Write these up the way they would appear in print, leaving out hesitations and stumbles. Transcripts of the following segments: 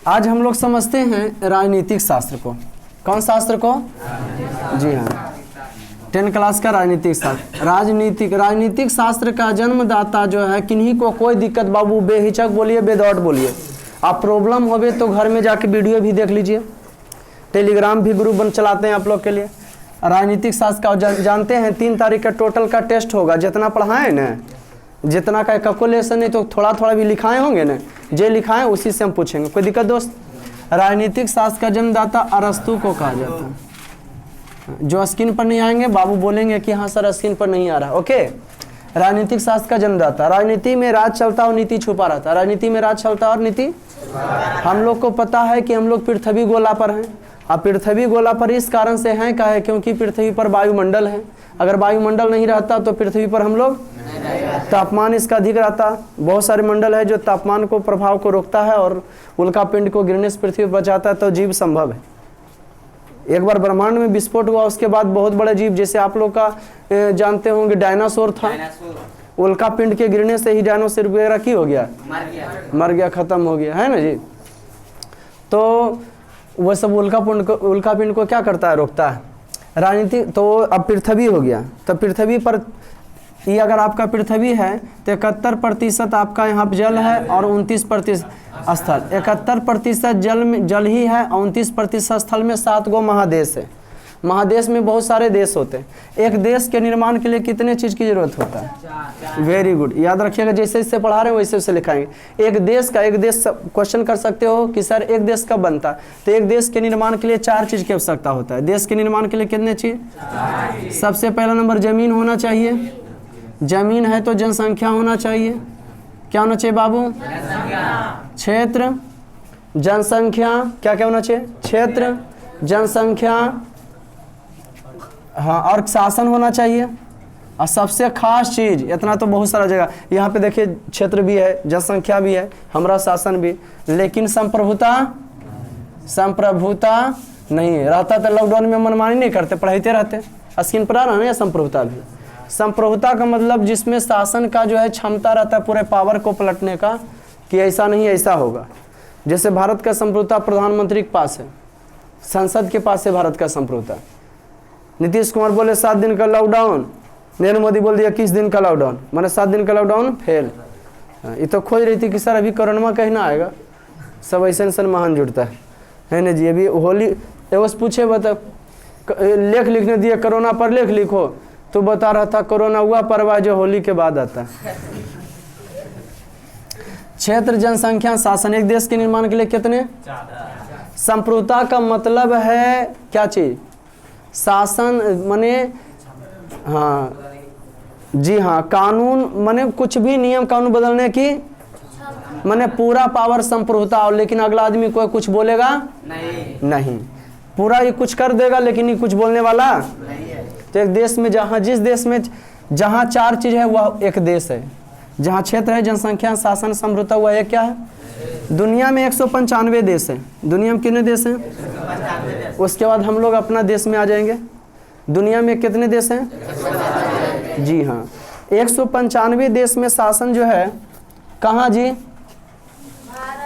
आज हम लोग समझते हैं राजनीतिक शास्त्र को। कौन शास्त्र को? जी हाँ, 10 क्लास का राजनीतिक शास्त्र। राजनीतिक शास्त्र का जन्मदाता जो है, किन्हीं को कोई दिक्कत बाबू बेहिचक बोलिए, बेदौड़ बोलिए। आप प्रॉब्लम होवे तो घर में जाके वीडियो भी देख लीजिए, टेलीग्राम भी ग्रुप बन चलाते हैं आप लोग के लिए। राजनीतिक शास्त्र का जानते हैं 3 तारीख का टोटल का टेस्ट होगा। जितना पढ़ाएं ना, जितना का कैलकुलेशन नहीं तो थोड़ा थोड़ा भी लिखाए होंगे ना, जो लिखाएं उसी से हम पूछेंगे। कोई दिक्कत दोस्त? राजनीतिक शास्त्र का जन्मदाता अरस्तु को कहा जाता है। जो स्क्रीन पर नहीं आएंगे बाबू बोलेंगे कि हाँ सर स्क्रीन पर नहीं आ रहा। ओके, राजनीतिक शास्त्र का जन्मदाता। राजनीति में राज चलता और नीति छुपा रहता। राजनीति में राज चलता और नीति, हम लोग को पता है कि हम लोग पृथ्वी गोला पर हैं। अब पृथ्वी गोला पर इस कारण से हैं क्या है, क्योंकि पृथ्वी पर वायुमंडल है। अगर वायुमंडल नहीं रहता तो पृथ्वी पर हम लोग, तापमान इसका अधिक रहता। बहुत सारे मंडल है जो तापमान को प्रभाव को रोकता है और उल्का पिंड को गिरने से पृथ्वी पर बचाता है, तो जीव संभव है। एक बार ब्रह्मांड में विस्फोट हुआ, उसके बाद बहुत बड़े जीव, जैसे आप लोग का जानते होंगे डायनासोर था। उल्का पिंड के गिरने से ही डायनासोर वगैरह की हो गया, मर गया, खत्म हो गया, है ना जी। तो वह सब उल्का पिंड को क्या करता है, रोकता है। राजनीति तो अब पृथ्वी हो गया, तो पृथ्वी पर ये अगर आपका पृथ्वी है तो 71% आपका यहाँ पर जल है और 29% स्थल। 71% जल ही है और 29% स्थल में 7 गो महादेश है। महादेश में बहुत सारे देश होते हैं। एक देश के निर्माण के लिए कितने चीज़ की जरूरत होता है? वेरी गुड, याद रखिएगा। जैसे जैसे पढ़ा रहे हैं वैसे वैसे लिखाएंगे। एक देश क्वेश्चन कर सकते हो कि सर एक देश कब बनता है, तो एक देश के निर्माण के लिए 4 चीज़ की आवश्यकता होता है। देश के निर्माण के लिए कितने चीज़? सबसे पहला नंबर जमीन होना चाहिए। जमीन है तो जनसंख्या होना चाहिए। क्या होना चाहिए बाबू? क्षेत्र, जनसंख्या। क्या क्या होना चाहिए? क्षेत्र, जनसंख्या, हाँ, और शासन होना चाहिए। और सबसे खास चीज, इतना तो बहुत सारा जगह यहाँ पे देखिए, क्षेत्र भी है, जनसंख्या भी है, हमारा शासन भी, लेकिन संप्रभुता नहीं रहता। तो लॉकडाउन में मनमानी नहीं करते, पढ़ाते रहते। स्क्रीन पर आ रहा है ना संप्रभुता भी। संप्रभुता का मतलब जिसमें शासन का जो है क्षमता रहता है पूरे पावर को पलटने का, कि ऐसा नहीं ऐसा होगा। जैसे भारत का संप्रभुता प्रधानमंत्री के पास है, संसद के पास है भारत का संप्रभुता। नीतीश कुमार बोले 7 दिन का लॉकडाउन, नरेंद्र मोदी बोल दिया 21 दिन का लॉकडाउन, मैंने 7 दिन का लॉकडाउन फेल। ये तो खोज रही थी कि सर अभी कोरोना कहीं ना आएगा। सब ऐसे महान जुड़ता है ना जी। अभी होली एवं पूछे बता, लेख लिखने दिए कोरोना पर लेख लिखो, तो बता रहा था कोरोना हुआ परवाह जो होली के बाद आता है। क्षेत्र, जनसंख्या, शासन। एक देश के निर्माण के लिए कितने? संप्रभुता का मतलब है क्या चीज? शासन माने, हाँ जी हाँ, कानून माने कुछ भी नियम कानून बदलने की माने पूरा पावर संप्रभुता। और लेकिन अगला आदमी कोई कुछ बोलेगा नहीं। पूरा ये कुछ कर देगा लेकिन ये कुछ बोलने वाला नहीं है। तो एक देश में जिस देश में जहाँ 4 चीज है वह एक देश है। जहाँ क्षेत्र है, जनसंख्या, शासन, संप्रभुता, वह एक क्या है? दुनिया में 195 देश है। दुनिया में कितने देश हैं? उसके बाद हम लोग अपना देश में आ जाएंगे। दुनिया में कितने देश हैं? जी हाँ, 195 देश में शासन जो है कहाँ जी?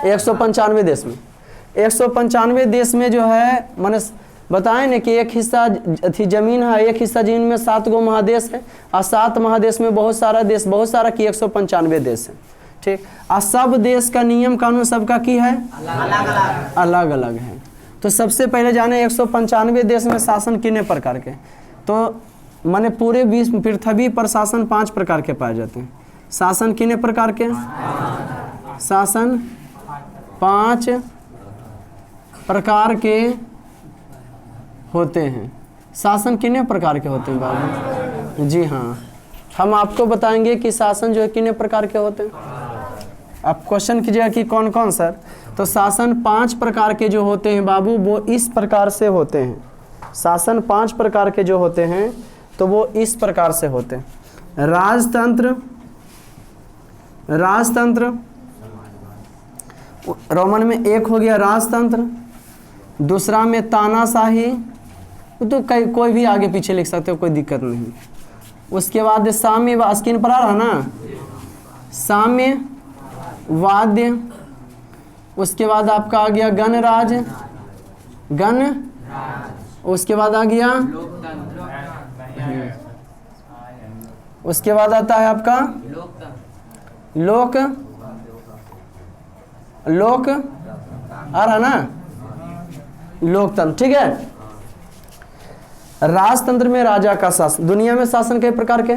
195 देश में। 195 देश में जो है मैंने बताएं ना कि एक हिस्सा थी जमीन है, एक हिस्सा जमीन में 7 गो महादेश है, और 7 महादेश में बहुत सारा देश, बहुत सारा की 195 देश है। ठीक, और सब देश का नियम कानून सबका की है अलग अलग है। तो सबसे पहले जाने 195 देश में शासन कितने प्रकार के? तो माने पूरे विश्व पृथ्वी पर शासन 5 प्रकार के पाए जाते हैं। शासन कितने प्रकार के? शासन 5 प्रकार के होते हैं। शासन कितने प्रकार के होते हैं बाबू? जी हाँ, हम आपको बताएंगे कि शासन जो है कितने प्रकार के होते हैं। आप क्वेश्चन कीजिएगा कि कौन कौन सर? तो शासन 5 प्रकार के जो होते हैं बाबू, वो इस प्रकार से होते हैं। शासन 5 प्रकार के जो होते हैं तो वो इस प्रकार से होते हैं। राजतंत्र, रोमन में 1 हो गया राजतंत्र। दूसरा में तानाशाही, तो कोई भी आगे पीछे लिख सकते हो, कोई दिक्कत नहीं। उसके बाद साम्य, स्क्रीन पर आ रहा ना, साम्य वाद्य। उसके बाद आपका आ गया गणराज, गण, उसके बाद आ गया उसके बाद आता है आपका लोक, लोक आ रहा ना, लोकतंत्र। ठीक है। राजतंत्र में राजा का शासन। दुनिया में शासन कई प्रकार के?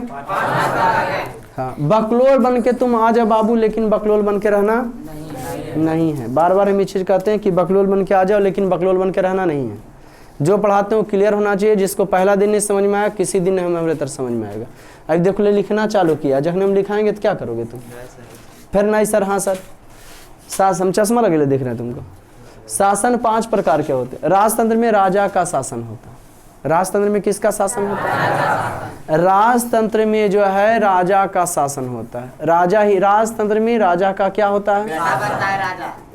हाँ। बकलोल बन के तुम आ जा बाबू, लेकिन बकलोल बन के रहना नहीं है। बार बार हम ये चीज कहते हैं कि बकलोल बन के आ जाओ, लेकिन बकलोल बन के रहना नहीं है। जो पढ़ाते हैं वो क्लियर होना चाहिए। जिसको पहला दिन नहीं समझ में आया, किसी दिन हमें बेहतर समझ में आएगा। अब देखो लिखना चालू किया, जब हम लिखाएंगे तो क्या करोगे तुम? फिर नहीं सर, हाँ सर, हम चश्मा लगे देख रहे हैं तुमको। शासन 5 प्रकार के होते हैं। राजतंत्र में राजा का शासन होता है। राजतंत्र में किसका शासन होता है? राजतंत्र में जो है राजा का शासन होता है। राजा ही, राजतंत्र में राजा का क्या होता है?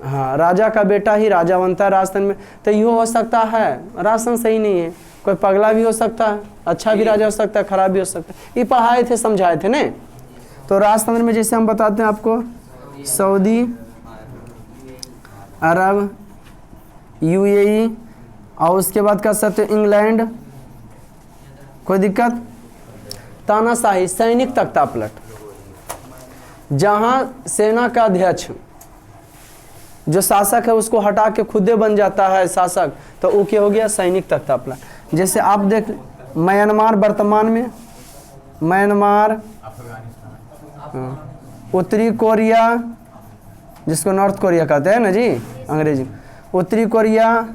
हाँ, राजा का बेटा ही राजा बनता है राजतंत्र में। तो ये हो सकता है राजतंत्र सही नहीं है, कोई पगला भी हो सकता है, अच्छा भी राजा हो सकता है, खराब भी हो सकता है। ये पढ़ाए थे, समझाए थे नहीं? तो राजतंत्र में जैसे हम बताते हैं आपको, सऊदी अरब, यूएई, और उसके बाद कर सकते इंग्लैंड, कोई दिक्कत? तानाशाही, सैनिक तख्ता पलट, जहां सेना का अध्यक्ष जो शासक है उसको हटा के खुदे बन जाता है शासक, तो वो क्या हो गया? सैनिक तख्ता पलट। जैसे आप देख म्यांमार, वर्तमान में म्यांमार, उत्तरी कोरिया जिसको नॉर्थ कोरिया कहते हैं ना जी अंग्रेजी, उत्तरी कोरिया,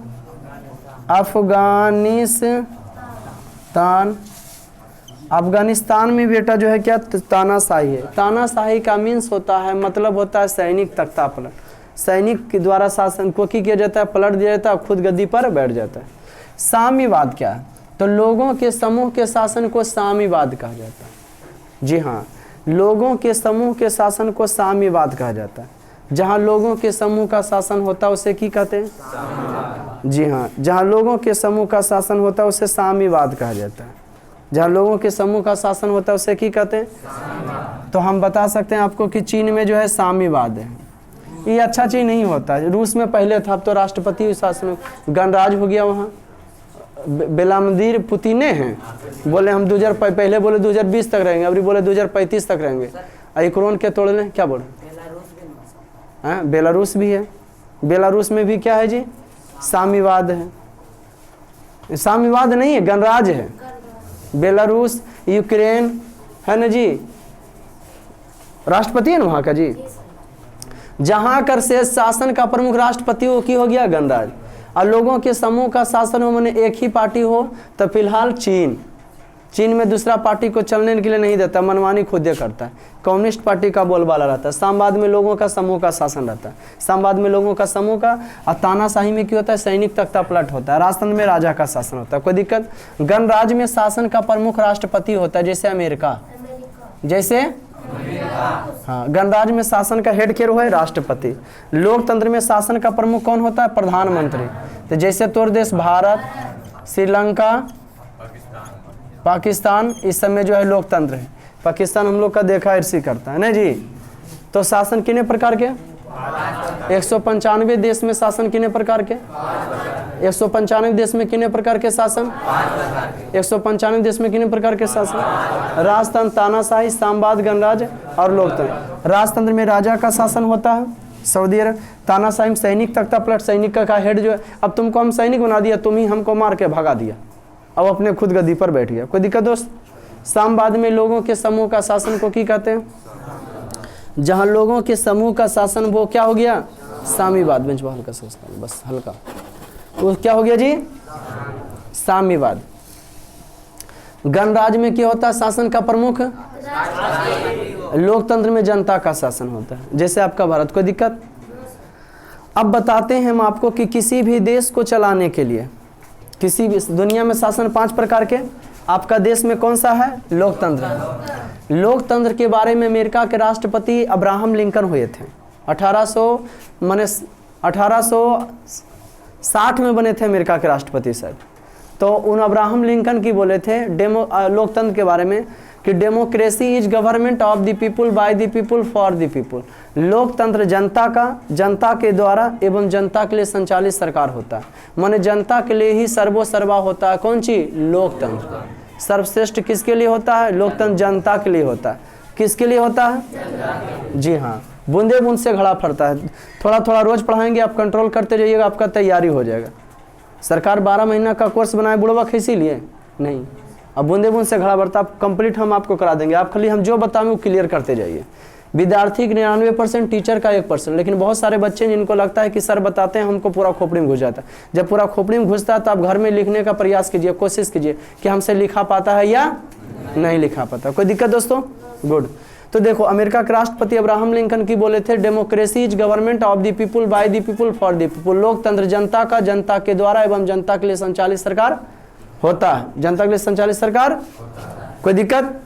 अफगानिस्तान। अफगानिस्तान में बेटा जो है क्या? तानाशाही है। तानाशाही का मीन्स होता है, मतलब होता है सैनिक तख्ता पलट। सैनिक के द्वारा शासन को किया जाता है, पलट दिया जाता है, खुद गद्दी पर बैठ जाता है। साम्यवाद क्या है? तो लोगों के समूह के शासन को साम्यवाद कहा जाता है। जी हाँ, लोगों के समूह के शासन को साम्यवाद कहा जाता है। जहाँ लोगों के समूह का शासन होता है उसे की कहते हैं? जी हाँ, जहाँ लोगों के समूह का शासन होता है उसे साम्यवाद कहा जाता है। जहाँ लोगों के समूह का शासन होता है उसे की कहते हैं? तो हम बता सकते हैं आपको कि चीन में जो है साम्यवाद है। ये अच्छा चीज नहीं होता है। रूस में पहले था, अब तो राष्ट्रपति शासन गणराज हो गया। वहाँ व्लादिमीर पुतिन हैं, बोले हम 2000 पहले बोले 2020 तक रहेंगे, अभी बोले 2035 तक रहेंगे। यूक्रेन के तोड़ लें, क्या बोले? हाँ, बेलारूस भी है। बेलारूस में भी क्या है जी? साम्यवाद है। साम्यवाद नहीं है, गणराज है। बेलारूस, यूक्रेन है ना जी, राष्ट्रपति है ना वहाँ का जी। जहाँ कर से शासन का प्रमुख राष्ट्रपति हो की हो गया गणराज, और लोगों के समूह का शासन हो, मैंने एक ही पार्टी हो। तो फिलहाल चीन में दूसरा पार्टी को चलने के लिए नहीं देता, मनमानी खुद ही करता है। कम्युनिस्ट पार्टी का बोलबाला रहता है। साम्यवाद में लोगों का समूह का शासन रहता है। साम्यवाद में लोगों का समूह का, और तानाशाही में क्या होता है? सैनिक तख्ता पलट होता है। राजतंत्र में राजा का शासन होता है। कोई दिक्कत? गणराज्य में शासन का प्रमुख राष्ट्रपति होता है, जैसे अमेरिका, जैसे हाँ, गणराज्य में शासन का हेड केयर है राष्ट्रपति। लोकतंत्र में शासन का प्रमुख कौन होता है? प्रधानमंत्री। तो जैसे तोर देश भारत, श्रीलंका, पाकिस्तान, इस समय जो है लोकतंत्र है। पाकिस्तान हम लोग का देखा इर्सी करता है ना जी। तो शासन कितने प्रकार के? 195 देश में शासन कितने प्रकार के? 195 देश में कितने प्रकार के शासन? 195 देश में कितने प्रकार के शासन? राजतंत्र, तानाशाही, साम्यवाद, गणराज्य और लोकतंत्र। राजतंत्र में राजा का शासन होता है, सऊदी अरब। तानाशाही में सैनिक तख्ता पलट, सैनिक का हेड जो है, अब तुमको हम सैनिक बना दिया, तुम ही हमको मार के भगा दिया, अब अपने खुद गद्दी पर बैठ गया। कोई दिक्कत दोस्त? साम्यवाद में लोगों के समूह का शासन को की कहते हैं? जहाँ लोगों के समूह का शासन, वो क्या हो गया? साम्यवाद। बेंच हल्का सा, बस हल्का, वो क्या हो गया जी? साम्यवाद। गणराज्य में क्या होता है? शासन का प्रमुख। लोकतंत्र में जनता का शासन होता है, जैसे आपका भारत। कोई दिक्कत? अब बताते हैं हम आपको कि किसी भी देश को चलाने के लिए, किसी भी दुनिया में शासन 5 प्रकार के। आपका देश में कौन सा है? लोकतंत्र है। लोकतंत्र के बारे में अमेरिका के राष्ट्रपति अब्राहम लिंकन हुए थे। 1860 में बने थे अमेरिका के राष्ट्रपति साहब। तो उन अब्राहम लिंकन की बोले थे लोकतंत्र के बारे में कि democracy is government of the people by the people for the people. लोकतंत्र जनता का, जनता के द्वारा एवं जनता के लिए संचालित सरकार होता है। माने जनता के लिए ही सर्वोसर्वा होता है। कौन चीज? लोकतंत्र। सर्वश्रेष्ठ किसके लिए होता है? लोकतंत्र जनता के लिए होता है। किसके लिए होता है? जी हाँ, बूंदे बूंद से घड़ा फटता है। थोड़ा थोड़ा रोज पढ़ाएंगे, आप कंट्रोल करते जाइएगा, आपका तैयारी हो जाएगा। सरकार 12 महीना का कोर्स बनाए बुढ़वा इसीलिए नहीं, अब बूंदे बूंद से घड़ा बढ़ता, कंप्लीट हम आपको करा देंगे। आप खाली हम जो बताएं वो क्लियर करते जाइए। विद्यार्थी के 99%, टीचर का 1%। लेकिन बहुत सारे बच्चे जिनको लगता है कि सर बताते हैं हमको पूरा खोपड़ी में घुस जाता है। जब पूरा खोपड़ी में घुसता है तो आप घर में लिखने का प्रयास कीजिए, कोशिश कीजिए कि हमसे लिखा पाता है या नहीं लिखा पाता। कोई दिक्कत दोस्तों? गुड। तो देखो, अमेरिका के राष्ट्रपति अब्राहम लिंकन की बोले थे, democracy is government of the people by the people for the people. लोकतंत्र जनता का, जनता के द्वारा एवं जनता के लिए संचालित सरकार होता है। जनता के लिए संचालित सरकार। कोई दिक्कत?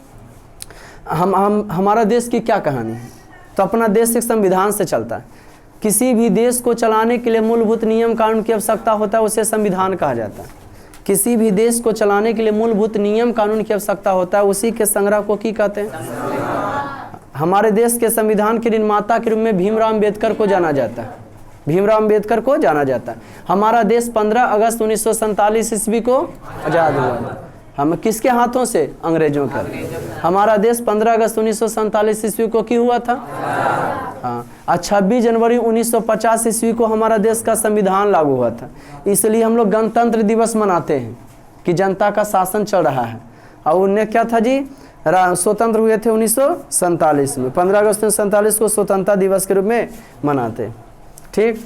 हमारा देश की क्या कहानी है? तो अपना देश एक संविधान से चलता है। किसी भी देश को चलाने के लिए मूलभूत नियम कानून की आवश्यकता होता है, उसे संविधान कहा जाता है। किसी भी देश को चलाने के लिए मूलभूत नियम कानून की आवश्यकता होता है, उसी के संग्रह को की कहते हैं? हमारे देश के संविधान के निर्माता के रूप में भीमराव अम्बेडकर को जाना जाता है। भीमराव अम्बेडकर को जाना जाता है। हमारा देश 15 अगस्त 1947 ईस्वी को आज़ाद हुआ। हम किसके हाथों से? अंग्रेजों के। हमारा देश 15 अगस्त 1947 ईस्वी को क्यों हुआ था? हाँ। और 26 जनवरी 1950 ईस्वी को हमारा देश का संविधान लागू हुआ था। इसलिए हम लोग गणतंत्र दिवस मनाते हैं कि जनता का शासन चल रहा है। और उन्हें क्या था जी? स्वतंत्र हुए थे 1947 में। 15 अगस्त 1947 को स्वतंत्रता दिवस के रूप में मनाते। ठीक।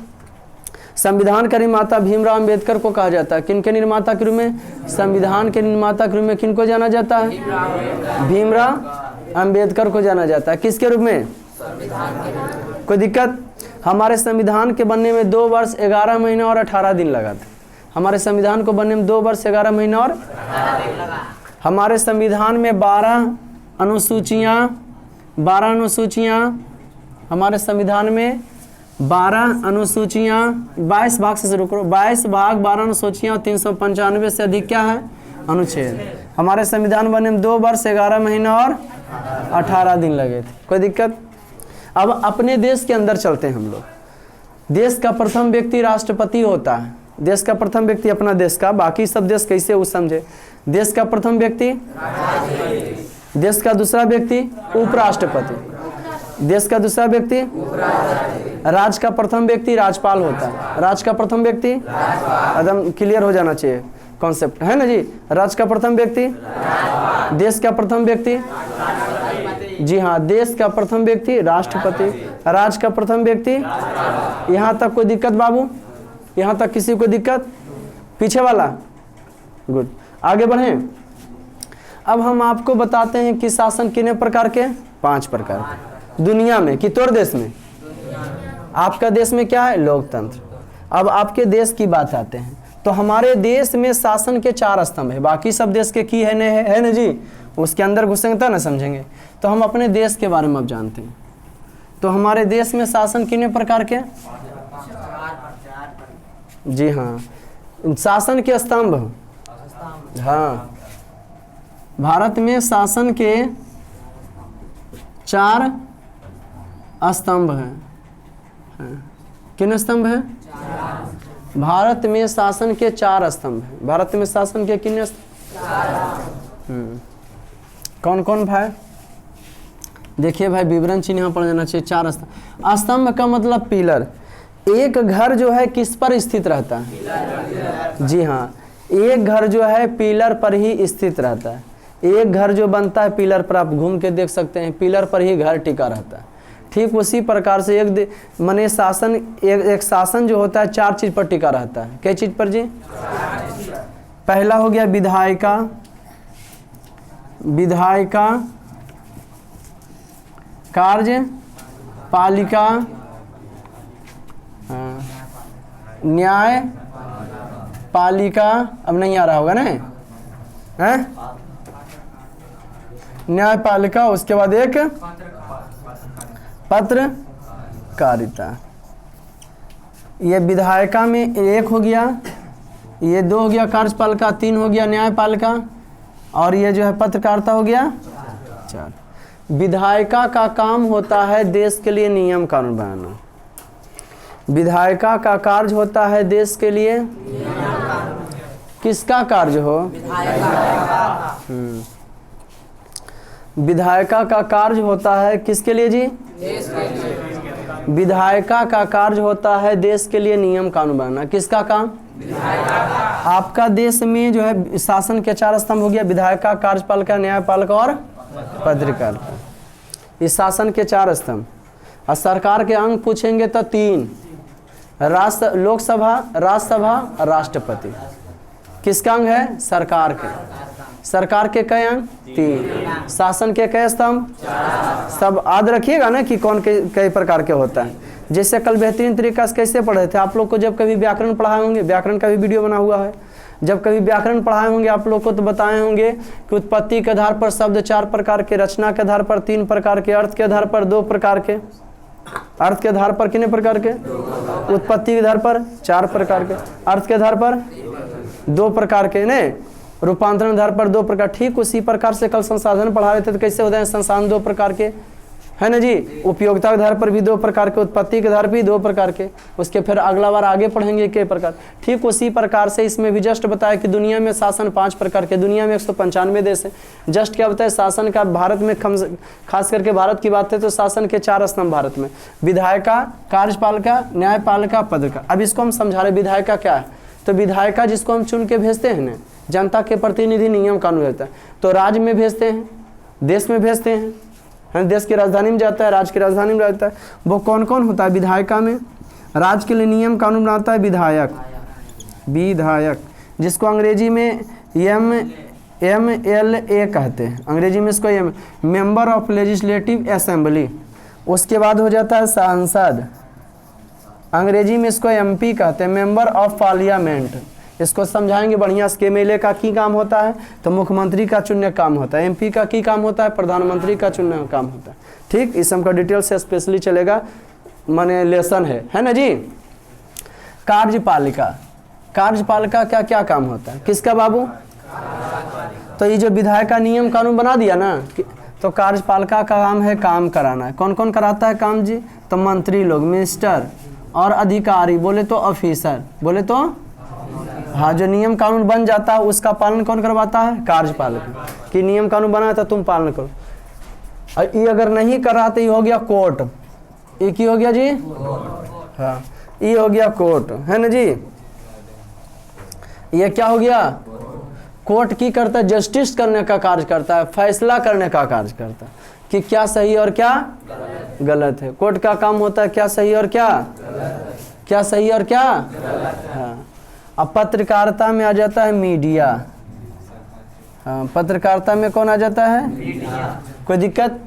संविधान का निर्माता भीमराव अम्बेडकर को कहा जाता है। किन के निर्माता के रूप में? संविधान के निर्माता के रूप में किन को जाना जाता है? भीमराव अम्बेडकर को जाना जाता है। किसके रूप में? कोई दिक्कत? हमारे संविधान के बनने में 2 वर्ष 11 महीना और 18 दिन लगा था। हमारे संविधान को बनने में 2 वर्ष 11 महीना और हमारे संविधान में 12 अनुसूचियाँ हमारे संविधान में 12 अनुसूचियाँ, 22 भाग से शुरू करो, 22 भाग 12 अनुसूचियाँ और 395 से अधिक क्या है? अनुच्छेद। हमारे संविधान बनने में 2 वर्ष 11 महीना और 18 दिन लगे थे। कोई दिक्कत? अब अपने देश के अंदर चलते हैं हम लोग। देश का प्रथम व्यक्ति राष्ट्रपति होता है। देश का प्रथम व्यक्ति अपना देश का, बाकी सब देश कैसे वो समझे। देश का प्रथम व्यक्ति, देश का दूसरा व्यक्ति उपराष्ट्रपति, देश का दूसरा व्यक्ति, राज्य का प्रथम व्यक्ति राजपाल होता है। राज्य का प्रथम व्यक्ति, एकदम क्लियर हो जाना चाहिए कॉन्सेप्ट, है ना जी। राज्य का प्रथम व्यक्ति, देश का प्रथम व्यक्ति, जी हाँ, देश का प्रथम व्यक्ति राष्ट्रपति, राज्य का प्रथम व्यक्ति। यहाँ तक कोई दिक्कत बाबू? यहाँ तक किसी को दिक्कत? पीछे वाला? गुड। आगे बढ़ें। अब हम आपको बताते हैं कि शासन कितने प्रकार के? 5 प्रकार के दुनिया में। कितने देश में? आपका देश में क्या है? लोकतंत्र। अब आपके देश की बात आते हैं तो हमारे देश में शासन के 4 स्तंभ है। बाकी सब देश के की है ना जी। उसके अंदर घुसेंगे तो ना समझेंगे। तो हम अपने देश के बारे में अब जानते हैं। तो हमारे देश में शासन कितने प्रकार के? जी हाँ, शासन के स्तंभ। हाँ, भारत में शासन के 4 स्तंभ हैं। कितने स्तंभ हैं? भारत में शासन के 4 स्तंभ हैं। भारत में शासन के कितने स्तंभ? कौन कौन भाई? देखिए भाई, विवरण चिन्ह यहाँ पड़ जाना चाहिए। 4 स्तंभ। स्तंभ का मतलब पिलर। एक घर जो है किस पर स्थित रहता है? जी हाँ, एक घर जो है पिलर पर ही स्थित रहता है। एक घर जो बनता है पिलर पर, आप घूम के देख सकते हैं, पिलर पर ही घर टिका रहता है। ठीक उसी प्रकार से एक शासन, एक शासन जो होता है 4 चीज पर टिका रहता है। क्या चीज पर जी? पहला हो गया विधायिका, कार्यपालिका, न्याय पालिका। अब नहीं आ रहा होगा ना, हैं? न्यायपालिका। उसके बाद एक पत्रकारिता। ये विधायिका में 1 हो गया, ये 2 हो गया कार्यपालिका, 3 हो गया न्यायपालिका, और ये जो है पत्रकारिता हो गया 4। विधायिका का काम होता है देश के लिए नियम कानून बनाना। विधायिका का कार्य होता है देश के लिए किसका कार्य हो? विधायिका का कार्य होता है किसके लिए जी? देश के लिए। विधायिका का कार्य होता है देश के लिए नियम कानून बनाना। किसका काम? आपका देश में जो है शासन के 4 स्तंभ हो गया, विधायिका, कार्यपालिका, न्यायपालिका और पत्रिका। इस शासन के 4 स्तंभ। और सरकार के अंग पूछेंगे तो 3, लोकसभा, राज्यसभा और राष्ट्रपति। किसका अंग है? सरकार के। सरकार के कई अंग? 3। शासन के कई स्तंभ? सब याद रखिएगा ना कि कौन कई प्रकार के होता है। जैसे कल बेहतरीन तरीका से कैसे पढ़े थे आप लोग को, जब कभी व्याकरण पढ़ाए होंगे, व्याकरण का भी वीडियो बना हुआ है, जब कभी व्याकरण पढ़ाए होंगे आप लोग को तो बताए होंगे कि उत्पत्ति के आधार पर शब्द 4 प्रकार के, रचना के आधार पर 3 प्रकार के, अर्थ के आधार पर 2 प्रकार के। अर्थ के आधार पर कितने प्रकार के? उत्पत्ति के आधार पर 4 प्रकार के, अर्थ के आधार पर 2 प्रकार के, नहीं रूपांतरण आधार पर 2 प्रकार। ठीक उसी प्रकार से कल संसाधन पढ़ा रहे थे तो कैसे होते हैं संसाधन 2 प्रकार के, है ना जी। उपयोगिता के आधार पर भी 2 प्रकार के, उत्पत्ति के आधार पर भी 2 प्रकार के। उसके फिर अगला बार आगे पढ़ेंगे कई प्रकार। ठीक उसी प्रकार से इसमें भी जस्ट बताया कि दुनिया में शासन 5 प्रकार के, दुनिया में 195 देश है। जस्ट क्या बताया शासन का? भारत में खास करके भारत की बात है तो शासन के 4 स्तंभ भारत में, विधायिका, कार्यपालिका, न्यायपालिका, पत्रिका। अब इसको हम समझा रहे विधायिका क्या है। तो विधायिका जिसको हम चुन के भेजते हैं ना, जनता के प्रतिनिधि, नियम कानून रहता है, तो राज्य में भेजते हैं, देश में भेजते हैं, देश की राजधानी में जाता है, राज्य की राजधानी में रहता है। वो कौन कौन होता है विधायिका में? राज्य के लिए नियम कानून बनाता है विधायक, विधायक जिसको अंग्रेजी में MLA कहते हैं, अंग्रेजी में इसको मेंबर ऑफ लेजिस्लेटिव असेंबली। उसके बाद हो जाता है सांसद, अंग्रेजी में इसको MP कहते हैं, मेंबर ऑफ पार्लियामेंट। इसको समझाएंगे बढ़िया से। MLA का की काम होता है तो मुख्यमंत्री का चुनने काम होता है, MP का की काम होता है प्रधानमंत्री का चुनने का काम होता है। ठीक, इस सबका डिटेल से स्पेशली चलेगा, माने लेसन है ना जी। कार्यपालिका, कार्यपालिका क्या क्या काम होता है? किसका बाबू? तो ये जो विधायक का नियम कानून बना दिया ना, तो कार्यपालिका का काम है काम कराना है। कौन कौन कराता है काम जी? तो मंत्री लोग, मिनिस्टर और अधिकारी, बोले तो ऑफिसर, बोले तो हाँ, जो नियम कानून बन जाता है उसका पालन कौन करवाता है? कार्यपालिका। कि नियम कानून बना था तुम पालन करो। और ये अगर नहीं कर रहा तो ये हो गया कोर्ट। ये की हो गया जी? हाँ, ये हो गया कोर्ट, है ना जी। ये क्या हो गया? कोर्ट की करता है? जस्टिस करने का कार्य करता है, फैसला करने का कार्य करता है कि क्या सही और क्या गलत है। कोर्ट का काम होता है क्या सही और क्या क्या सही और क्या। हाँ, अब पत्रकारिता में आ जाता है मीडिया। हाँ, पत्रकारिता में कौन आ जाता है? मीडिया। कोई दिक्कत?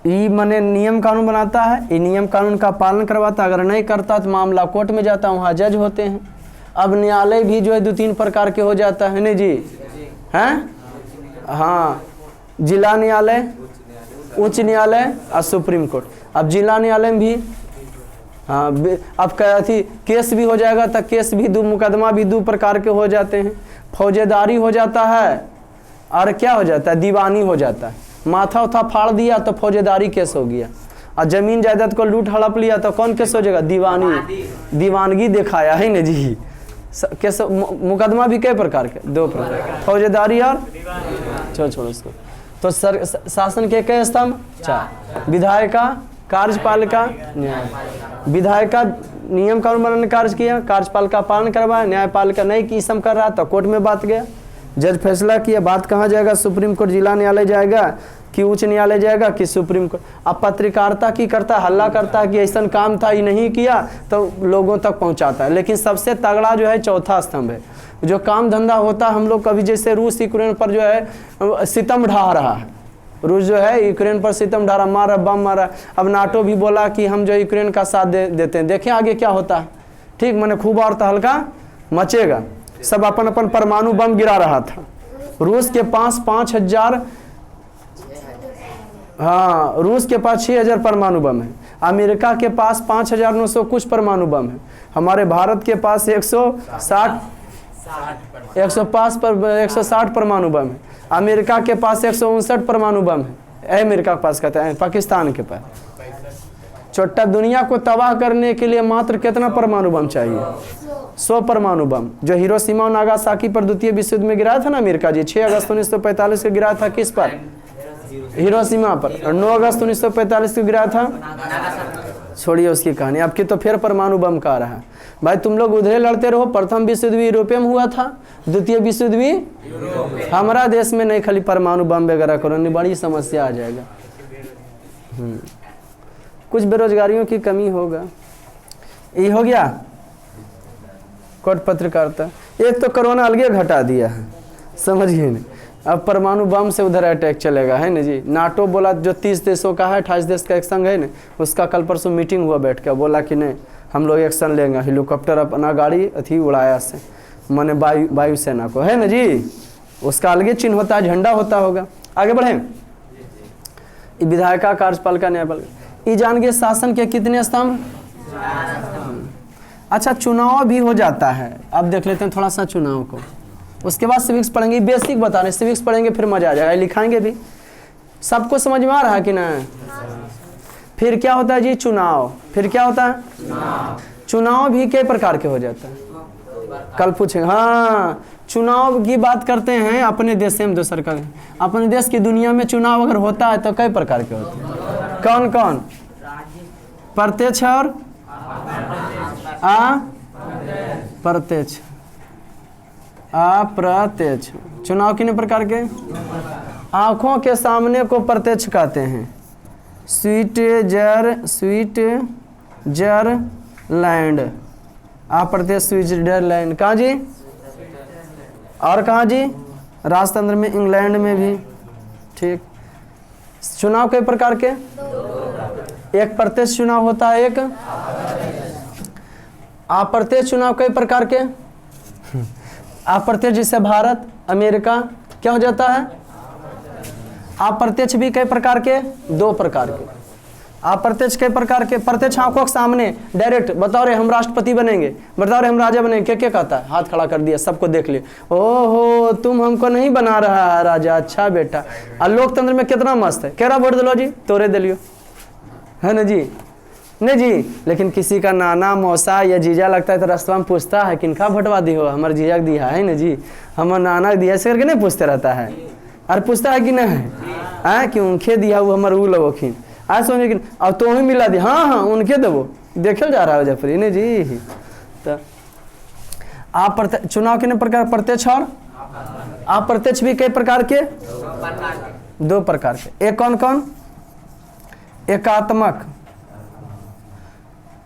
ये माने नियम कानून बनाता है, ये नियम कानून का पालन करवाता है। अगर नहीं करता तो मामला कोर्ट में जाता है, वहाँ जज होते हैं। अब न्यायालय भी जो है 2-3 प्रकार के हो जाता है नहीं जी, हैं? हाँ, जिला न्यायालय, उच्च न्यायालय और सुप्रीम कोर्ट। अब जिला न्यायालय में भी हाँ, अब क्या थी केस भी हो जाएगा तो केस भी मुकदमा भी 2 प्रकार के हो जाते हैं। फौजेदारी हो जाता है और क्या हो जाता है? दीवानी हो जाता है। माथा उथा फाड़ दिया तो फौजेदारी केस हो गया, और जमीन जायदाद को लूट हड़प लिया तो कौन केस हो जाएगा? दीवानी, दीवानगी दिखाया है ना जी। केस मुकदमा भी कई प्रकार के? 2 प्रकार, फौजेदारी और छोड़ो इसको। तो शासन के कई स्तंभ? 4। विधायिका, कार्यपालिका, न्याय। विधायिका नियम कानून बनाने कार्य किया, कार्यपालिका पालन करवाया, न्यायपालिका नहीं की सम कर रहा तो कोर्ट में बात गया, जज फैसला किया। बात कहाँ जाएगा? सुप्रीम कोर्ट, जिला न्यायालय जाएगा कि उच्च न्यायालय जाएगा कि सुप्रीम कोर्ट। अब पत्रकारिता की करता है, हल्ला करता है कि ऐसा काम था ये नहीं किया, तो लोगों तक पहुँचाता है। लेकिन सबसे तगड़ा जो है 4था स्तंभ है, जो काम धंधा होता है। हम लोग कभी जैसे रूस यूक्रेन पर जो है सितम ढा रहा है, रूस जो है यूक्रेन पर सितम ढारा, मारा, बम मारा। अब नाटो भी बोला कि हम जो यूक्रेन का साथ देते हैं। देखें आगे क्या होता है। ठीक, मैंने खूब और तहलका मचेगा। सब अपन अपन परमाणु बम गिरा रहा था। रूस के पास 5000, हाँ, रूस के पास 6000 परमाणु बम है। अमेरिका के पास 5900 कुछ परमाणु बम है। हमारे भारत के पास 160 परमाणु बम है। अमेरिका के पास 159 परमाणु बम है। अमेरिका के पास कहते हैं, पाकिस्तान के पास। छोटा दुनिया को तबाह करने के लिए मात्र कितना परमाणु बम चाहिए? 100 परमाणु बम। जो हिरोशिमा और नागासाकी पर द्वितीय विश्व युद्ध में गिराया था ना अमेरिका जी, 6 अगस्त 1945 को गिराया था। किस पर? हिरोशिमा पर। और 9 अगस्त 1945 को गिराया था, छोड़िए उसकी कहानी। आपकी तो फिर परमाणु बम का आ रहा है। भाई तुम लोग उधर लड़ते रहो। प्रथम विश्व युद्ध यूरोपियम हुआ था, द्वितीय विश्व युद्ध भी हमारा देश में नहीं। खाली परमाणु बम वगैरह करो, नहीं बड़ी समस्या आ जाएगा। कुछ बेरोजगारियों की कमी होगा। ये हो गया कोट पत्रकारिता। एक तो कोरोना अलगे घटा दिया है, समझिए नहीं। अब परमाणु बम से उधर अटैक चलेगा, है ना जी। नाटो बोला जो 30 देशों का है, 28 देश का एक संघ है ना, उसका कल परसों मीटिंग हुआ बैठ के, बोला कि नहीं हम लोग एक्शन लेंगे। हेलीकॉप्टर अपना गाड़ी अथी उड़ाया से, माने वायुसेना को, है ना जी। उसका अलगे चिन्ह होता है, झंडा होता होगा। आगे बढ़े। विधायिका, कार्यपालिका, न्यायपालिका। ये जान गए शासन के कितने स्तंभ? अच्छा, चुनाव भी हो जाता है। अब देख लेते हैं थोड़ा सा चुनाव को, उसके बाद सिविक्स पढ़ेंगे। बेसिक बता रहे, सिविक्स पढ़ेंगे फिर मजा आ जाएगा, लिखाएंगे भी। सबको समझ में आ रहा है कि ना? फिर क्या होता है जी? चुनाव। फिर क्या होता है? चुनाव भी कई प्रकार के हो जाता है, कल पूछेंगे। हाँ, चुनाव की बात करते हैं अपने देश से, हम दूसर का। अपने देश की दुनिया में चुनाव अगर होता है तो कई प्रकार के होते हैं। कौन कौन? प्रत्यक्ष और अप्रत्यक्ष। अप्रत्यक्ष चुनाव कितने प्रकार के? आंखों के सामने को प्रत्यक्ष कहते हैं। स्विट्जरलैंड, अप्रत्यक्ष स्विट्जरलैंड। कहाँ जी? और कहाँ जी? राजतंत्र में, इंग्लैंड में भी। ठीक। चुनाव कई प्रकार के? एक प्रत्यक्ष चुनाव होता है, एक अप्रत्यक्ष चुनाव। कई प्रकार के? अप्रत्यक्ष जैसे भारत, अमेरिका, क्या हो जाता है? अप्रत्यक्ष भी कई प्रकार के? 2 प्रकार के। अप्रत्यक्ष कई प्रकार के? प्रत्यक्ष आंखों के सामने डायरेक्ट, बताओ रे हम राष्ट्रपति बनेंगे, बताओ रे हम राजा बनेंगे। क्या कहता है? हाथ खड़ा कर दिया, सबको देख लिया। ओहो, तुम हमको नहीं बना रहा है राजा, अच्छा बेटा। और लोकतंत्र में कितना मस्त है, कह रहा वोट दिलो जी, तोरे दिलियो, है ना जी। नहीं जी, लेकिन किसी का नाना मौसा या जीजा लगता है तो रास्ता में पूछता है किनका भटवा दी हो, हमारे जीजा दिया है ना जी, हमारे नाना दिया, ऐसे करके नहीं पूछते रहता है। अरे पूछता है कि नहीं है कि उनके दिया वो हमारे ऊ लगोखिन, आज सोचे कि अब तो ही मिला दी। हाँ हाँ, उनके देवो, देखल जा रहा है जफरी ने जी। तो आप चुनाव के प्रकार? प्रत्यक्ष और अप्रत्यक्ष भी कई प्रकार के? 2 प्रकार के। एक कौन कौन? एकात्मक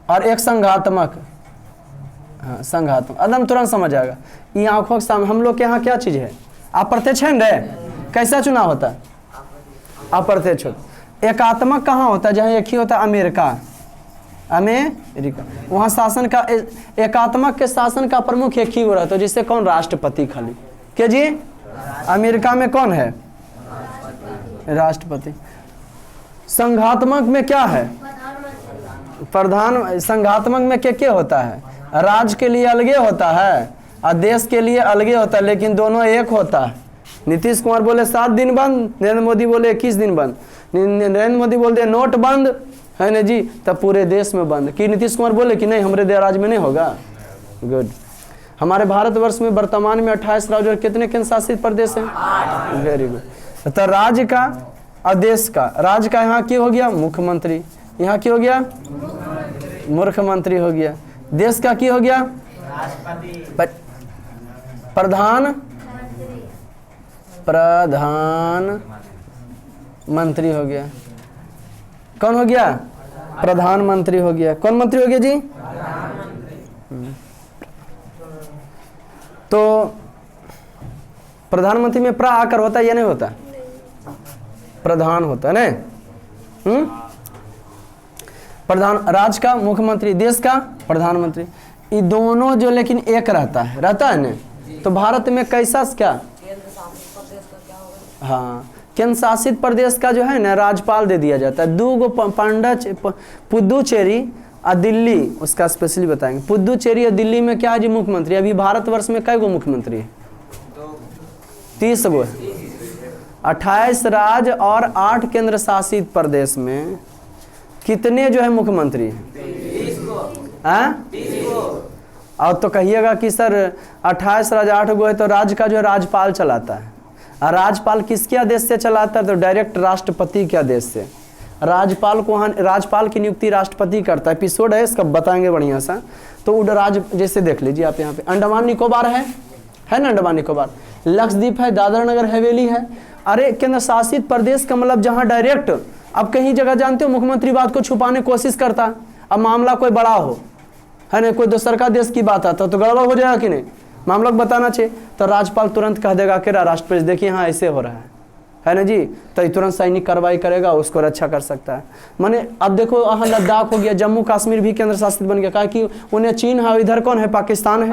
और एक संघात्मक। हाँ, संघात्मक एकदम तुरंत समझ आएगा। ये आंखों के सामने हम लोग के यहाँ क्या चीज है? अप्रत्यक्ष है ना। कैसा चुनाव होता है? अप्रत्यक्ष होता। एकात्मक कहाँ होता है? जहाँ एक ही होता है, अमेरिका, वहाँ शासन का, एकात्मक के शासन का प्रमुख एक ही हो रहा था, जिससे कौन? राष्ट्रपति खाली। क्या जी? अमेरिका में कौन है? राष्ट्रपति। संघात्मक में क्या है? प्रधान। संघात्मक में क्या होता है? राज्य के लिए अलगे होता है और देश के लिए अलगे होता है, लेकिन दोनों एक होता है। नीतीश कुमार बोले 7 दिन बंद, नरेंद्र मोदी बोले 21 दिन बंद। नरेंद्र मोदी बोलते नोट बंद, है ना जी, तब पूरे देश में बंद। कि नीतीश कुमार बोले कि नहीं हमारे राज्य में नहीं होगा। गुड। हमारे भारतवर्ष में वर्तमान में 28 राज्य और कितने केंद्र शासित प्रदेश हैं? Very good. तो राज्य का और देश का, राज्य का यहाँ क्या हो गया? मुख्यमंत्री। यहाँ क्या हो गया? मुख्यमंत्री हो गया। देश का क्या हो गया? प्रधानमंत्री हो गया। कौन हो गया? प्रधानमंत्री हो गया। कौन मंत्री हो गया जी? तो प्रधानमंत्री में प्रा आकर होता है या नहीं होता? प्रधान होता है ना। प्रधान, राज्य का मुख्यमंत्री, देश का प्रधानमंत्री। ये दोनों जो लेकिन एक रहता है ना। तो भारत में कैसा क्या? हाँ, केंद्र शासित प्रदेश का जो है ना राज्यपाल दे दिया जाता है। 2 पुदुचेरी और दिल्ली, उसका स्पेशली बताएंगे। पुदुचेरी और दिल्ली में क्या है जी? मुख्यमंत्री। अभी भारतवर्ष में कई गो मुख्यमंत्री है? 30 गो है। 28 राज्य और 8 केंद्र शासित प्रदेश में कितने जो है मुख्यमंत्री हैं? 30 और तो कहिएगा कि सर 28 राज्य 8 गो है तो राज्य का जो है राज्यपाल चलाता है। और राज्यपाल किसके आदेश से चलाता है? तो डायरेक्ट राष्ट्रपति के आदेश से। राज्यपाल को राज्यपाल की नियुक्ति राष्ट्रपति करता है। एपिसोड है इसका, बताएंगे बढ़िया सा। तो राज्य जैसे देख लीजिए आप, यहाँ पे अंडमान निकोबार है ना, अंडमान निकोबार, लक्षद्वीप है, दादरा नगर हवेली है। अरे केंद्र शासित प्रदेश का मतलब जहाँ डायरेक्ट, अब कहीं जगह जानते हो मुख्यमंत्री बात को छुपाने की कोशिश करता है। अब मामला कोई बड़ा हो, है ना, कोई दूसर का देश की बात आता तो गड़बड़ हो जाएगा कि नहीं, मामला को बताना चाहिए। तो राज्यपाल तुरंत कह देगा कि राष्ट्रपति देखिए हाँ ऐसे हो रहा है ना जी, तो तुरंत सैनिक कार्रवाई करेगा, उसको रक्षा कर सकता है। माने अब देखो यहाँ लद्दाख हो गया, जम्मू कश्मीर भी केंद्र शासित बन गया, कहा कि उन्हें चीन है, इधर कौन है, पाकिस्तान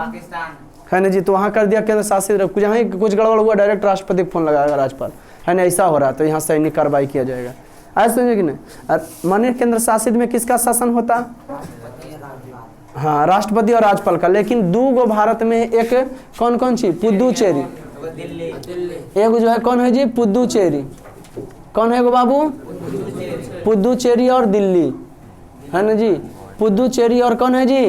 है ना जी, तो वहाँ कर दिया केंद्र शासित। जहाँ कुछ गड़बड़ हुआ डायरेक्ट राष्ट्रपति को फोन लगाएगा राज्यपाल, है ना, ऐसा हो रहा है तो यहाँ सैनिक कार्रवाई किया जाएगा। ऐसा समझे कि नहीं। माने केंद्र शासित में किसका शासन होता? हाँ, राष्ट्रपति और राज्यपाल का। लेकिन 2 गो भारत में, एक कौन कौन सी, पुदुचेरी, एक जो है कौन है जी, पुदुचेरी, कौन है गो बाबू, पुदुचेरी और दिल्ली, है ना जी, पुदुचेरी और कौन है जी,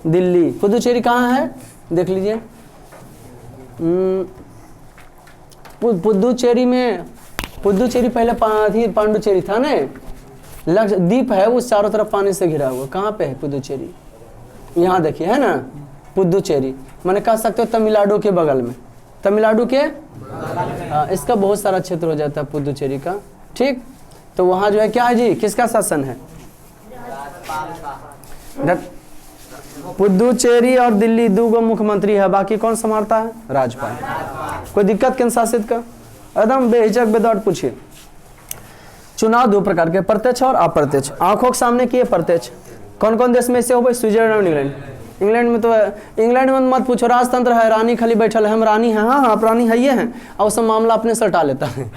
दिल्ली। पुदुचेरी कहाँ है देख लीजिए, पुदुचेरी में, पुदुचेरी पहले पांडुचेरी था ना, लक्षद्वीप है वो चारों तरफ पानी से घिरा हुआ। कहाँ पे है पुदुचेरी? यहाँ देखिए, है ना पुदुचेरी, मैंने कह सकते हो तमिलनाडु के बगल में, तमिलनाडु के इसका बहुत सारा क्षेत्र हो जाता है पुदुचेरी का। ठीक, तो वहाँ जो है क्या है जी, किसका शासन है? पुदुचेरी और दिल्ली 2 गो मुख्यमंत्री है, बाकी कौन संभालता है? राज्यपाल। कोई दिक्कत केंद्र शासित का? एकदम बेहिचक बेदौड़ पूछिए। चुनाव 2 प्रकार के, प्रत्यक्ष और अप्रत्यक्ष। आंखों के सामने किए प्रत्यक्ष। कौन कौन देश में से हो भाई? Switzerland, England. इंग्लैंड में तो इंग्लैंड में मत पूछो, राजतंत्र है, रानी खाली बैठल है, हम रानी हैं, हाँ आप रानी है ये हैं, और सब मामला अपने से हटा लेता है।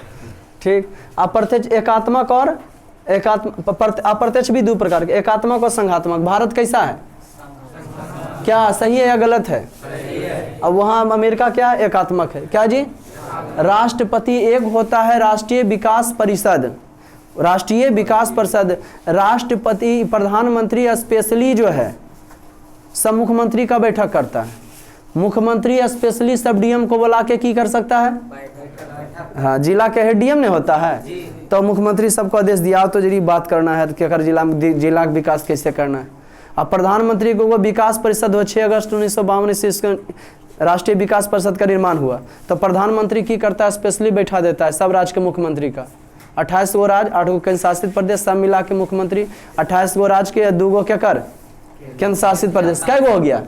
ठीक, अप्रत्यक्ष एकात्मक और अप्रत्यक्ष भी 2 प्रकार के, एकात्मक और संघात्मक। भारत कैसा है? क्या सही है या गलत है? अब वहाँ अमेरिका क्या है? एकात्मक है। क्या जी? राष्ट्रपति एक होता है, राष्ट्रीय विकास परिषद, राष्ट्रीय विकास परिषद, राष्ट्रपति, प्रधानमंत्री स्पेशली जो है सब मुख्यमंत्री का बैठक करता है। मुख्यमंत्री स्पेशली सब डीएम को बुला के की कर सकता है? हाँ, जिला के हेड डीएम ने होता है, तो मुख्यमंत्री सबको आदेश दिया तो जरूरी बात करना है कि अगर जिला का विकास कैसे करना है। अब प्रधानमंत्री को वो विकास परिषद हो, 6 अगस्त 1952 से इसका राष्ट्रीय विकास परिषद का निर्माण हुआ, तो प्रधानमंत्री की करता है? स्पेशली बैठा देता है सब राज्य के मुख्यमंत्री का। 28 गो राज्य, 8 गो केंद्र शासित प्रदेश, सब मिला के मुख्यमंत्री। 28 गो राज्य के 2 गो क्या कर केंद्र शासित प्रदेश, कै गो हो गया?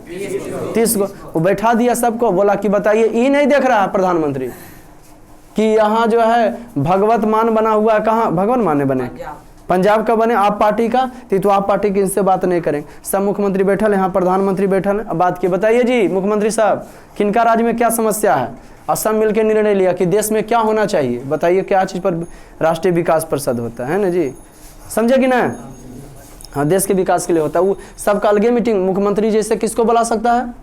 30 गो। वो बैठा दिया सबको, बोला कि बताइए, ये नहीं देख रहा है प्रधानमंत्री कि यहाँ जो है भगवत मान बना हुआ है। कहाँ भगवत मान बने? पंजाब का बने, आप पार्टी का, तो आप पार्टी की इनसे बात नहीं करें। सब मुख्यमंत्री बैठल, यहाँ प्रधानमंत्री बैठल। अब बात की, बताइए जी मुख्यमंत्री साहब, किनका राज्य में क्या समस्या है, और सब मिलकर निर्णय लिया कि देश में क्या होना चाहिए। बताइए क्या चीज़ पर राष्ट्रीय विकास परिषद होता है ना जी, समझे कि ना? हाँ, देश के विकास के लिए होता है। वो सबका अलगे मीटिंग, मुख्यमंत्री जैसे किसको बुला सकता है?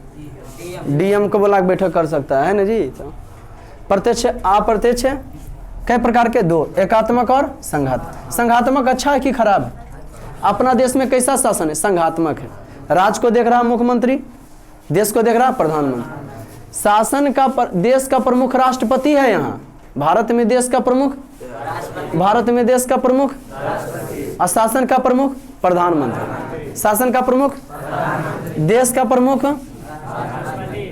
डीएम को बुला बैठक कर सकता है ना जी। तो प्रत्यक्ष अप्रत्यक्ष कई प्रकार के? 2, एकात्मक और संघात्मक। संघात्मक अच्छा है कि खराब है? अपना देश में कैसा शासन है? संघात्मक है। राज्य को देख रहा मुख्यमंत्री, देश को देख रहा प्रधानमंत्री। शासन का देश का प्रमुख राष्ट्रपति है। यहाँ भारत में देश का प्रमुख, भारत में देश का प्रमुख, और शासन का प्रमुख प्रधानमंत्री। शासन का प्रमुख, देश का प्रमुख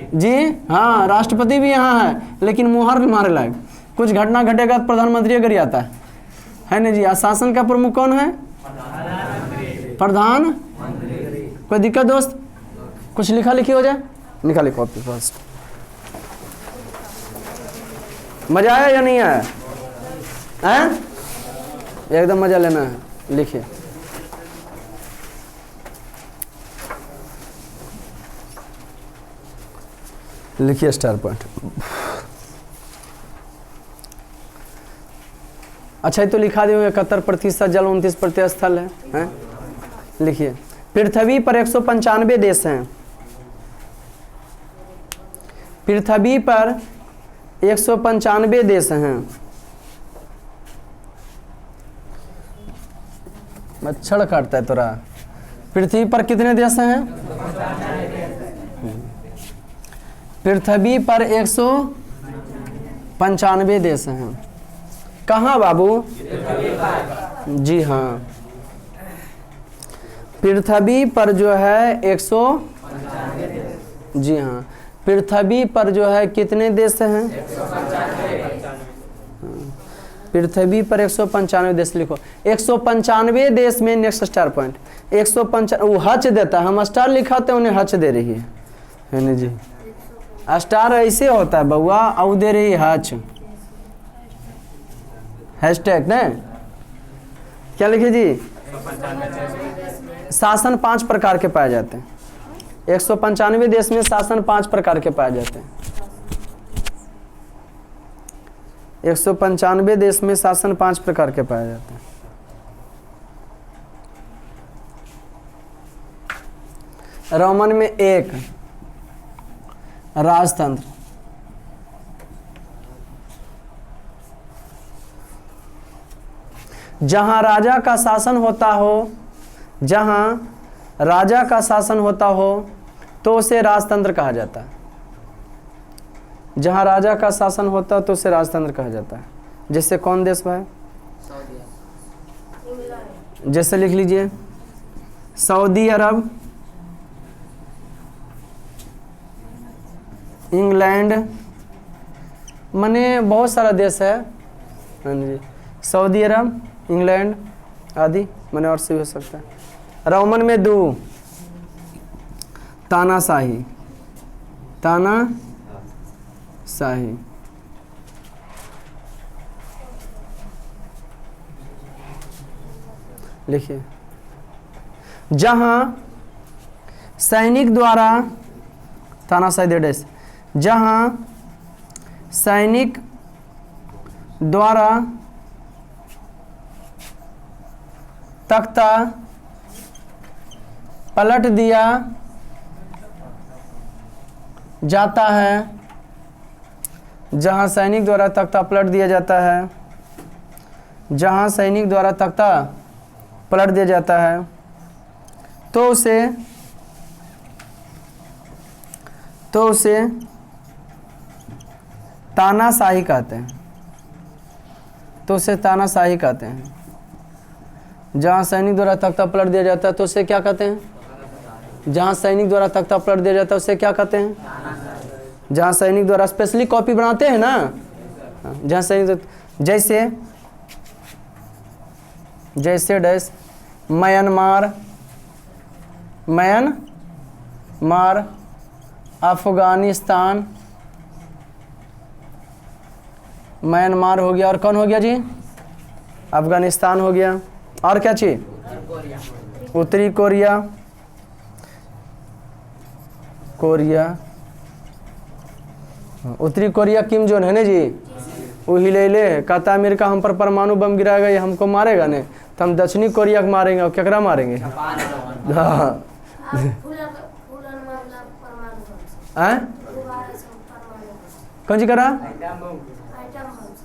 जी, हाँ राष्ट्रपति भी यहाँ है, लेकिन मुहर मारे लायक, कुछ घटना घटेगा तो प्रधानमंत्री अगर आता है ना जी। शासन का प्रमुख कौन है? प्रधान। कोई दिक्कत दोस्त? कुछ लिखा लिखी हो जाए, निकालिए कॉपी फर्स्ट। मजा आया या नहीं आया? हैं? एकदम मजा लेना है, लिखिए। लिखिए स्टार पॉइंट। अच्छा, ये तो लिखा दिए 71% जल, 29% स्थल है? लिखिए, पृथ्वी पर 195 देश हैं। पृथ्वी पर 195 देश हैं। मच्छर काटता है तोरा। पृथ्वी पर कितने देश हैं? पृथ्वी पर 195 देश हैं। कहाँ बाबू? जी हाँ, पृथ्वी पर जो है 100, जी हाँ, पृथ्वी पर जो है कितने देश हैं? पृथ्वी पर 195 देश लिखो। 195 देश में नेक्स्ट स्टार पॉइंट 195, वो हच देता है, हम स्टार लिखाते हैं उन्हें हच दे रही है ना जी। स्टार ऐसे होता है बउआ, और दे रही है हच। हैशटैग ना क्या लिखे जी? शासन 5 प्रकार के पाए जाते हैं। 195 देश में शासन 5 प्रकार के पाए जाते हैं। 195 देश में शासन 5 प्रकार के पाए जाते हैं। रोमन में 1 राजतंत्र, जहां राजा का शासन होता हो, जहां राजा का शासन होता हो तो उसे राजतंत्र कहा जाता है। जहां राजा का शासन होता है तो उसे राजतंत्र कहा जाता है। जैसे कौन देश है? जैसे लिख लीजिए सऊदी अरब, इंग्लैंड, माने बहुत सारा देश है। हाँ जी, सऊदी अरब, इंग्लैंड आदि, माने और से हो सकता है। रोमन में 2 तानाशाही, तानाशाही, लिखिए जहां सैनिक द्वारा, तानाशाही दे देश, जहां सैनिक द्वारा तख्ता पलट दिया जाता है, जहां सैनिक द्वारा तख्ता पलट दिया जाता है, जहां सैनिक द्वारा तख्ता पलट दिया जाता है तो उसे तानाशाही कहते हैं। तो उसे तानाशाही कहते हैं। जहाँ सैनिक द्वारा तख्ता पलट दिया जाता है तो उसे क्या कहते हैं? जहाँ सैनिक द्वारा तख्ता पलट दिया जाता है उसे क्या कहते हैं? जहाँ सैनिक द्वारा स्पेशली कॉपी बनाते हैं ना, जहाँ सैनिक, जैसे डैश म्यांमार, अफगानिस्तान, म्यांमार हो गया, और कौन हो गया जी? अफगानिस्तान हो गया, और क्या चीज? उत्तरी कोरिया, उत्तरी कोरिया किम जोन है ना जी, वो हिले कहता अमेरिका हम पर परमाणु बम गिराएगा, ये हमको मारेगा ने, तो हम दक्षिणी कोरिया को मारेंगे, और केकरा मारेंगे? हाँ कौन सी करा?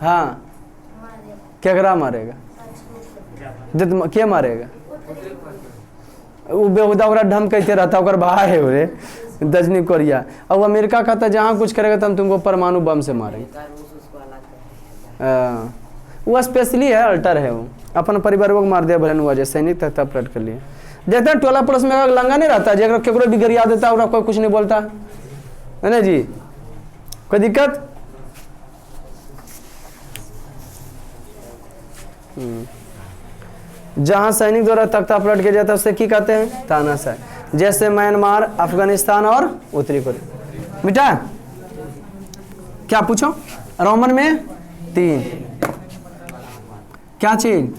हाँ केकरा मारेगा? क्या मारेगा? वो बेहुदा ओकरा ढम कहते रहता, ओकर भाई है रे दक्षिणी कोरिया। और अमेरिका कहता जहाँ कुछ करेगा तो हम तुमको परमाणु बम से मारेंगे। वो स्पेशली है, अल्टर है, वो अपन परिवार को मार दिया भलन हुआ, जैसे सैनिक तख्ता पलट कर लिए। देखते हैं 12+ में लंगा नहीं रहता, जगह केकरो भी गरिया देता है, कोई कुछ नहीं बोलता है ना जी, कोई दिक्कत? जहां सैनिक द्वारा तख्ता पलट किया जाता है उसे क्या कहते हैं? तानाशाही। जैसे म्यांमार, अफगानिस्तान और उत्तरी कोरिया। बेटा क्या पूछो? रोमन में 3 क्या चीज?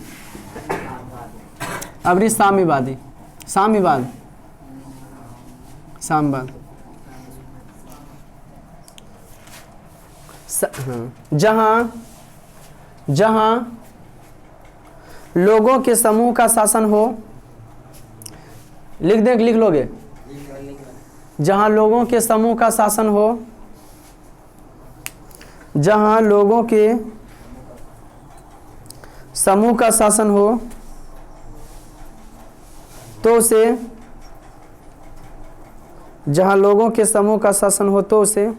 अबरी साम्यवादी, साम्यवाद, जहां लोगों के समूह का शासन हो, लिख लोगे, जहां लोगों के समूह का शासन हो, जहां लोगों के समूह का शासन हो तो उसे, जहां लोगों के समूह का शासन हो तो उसे,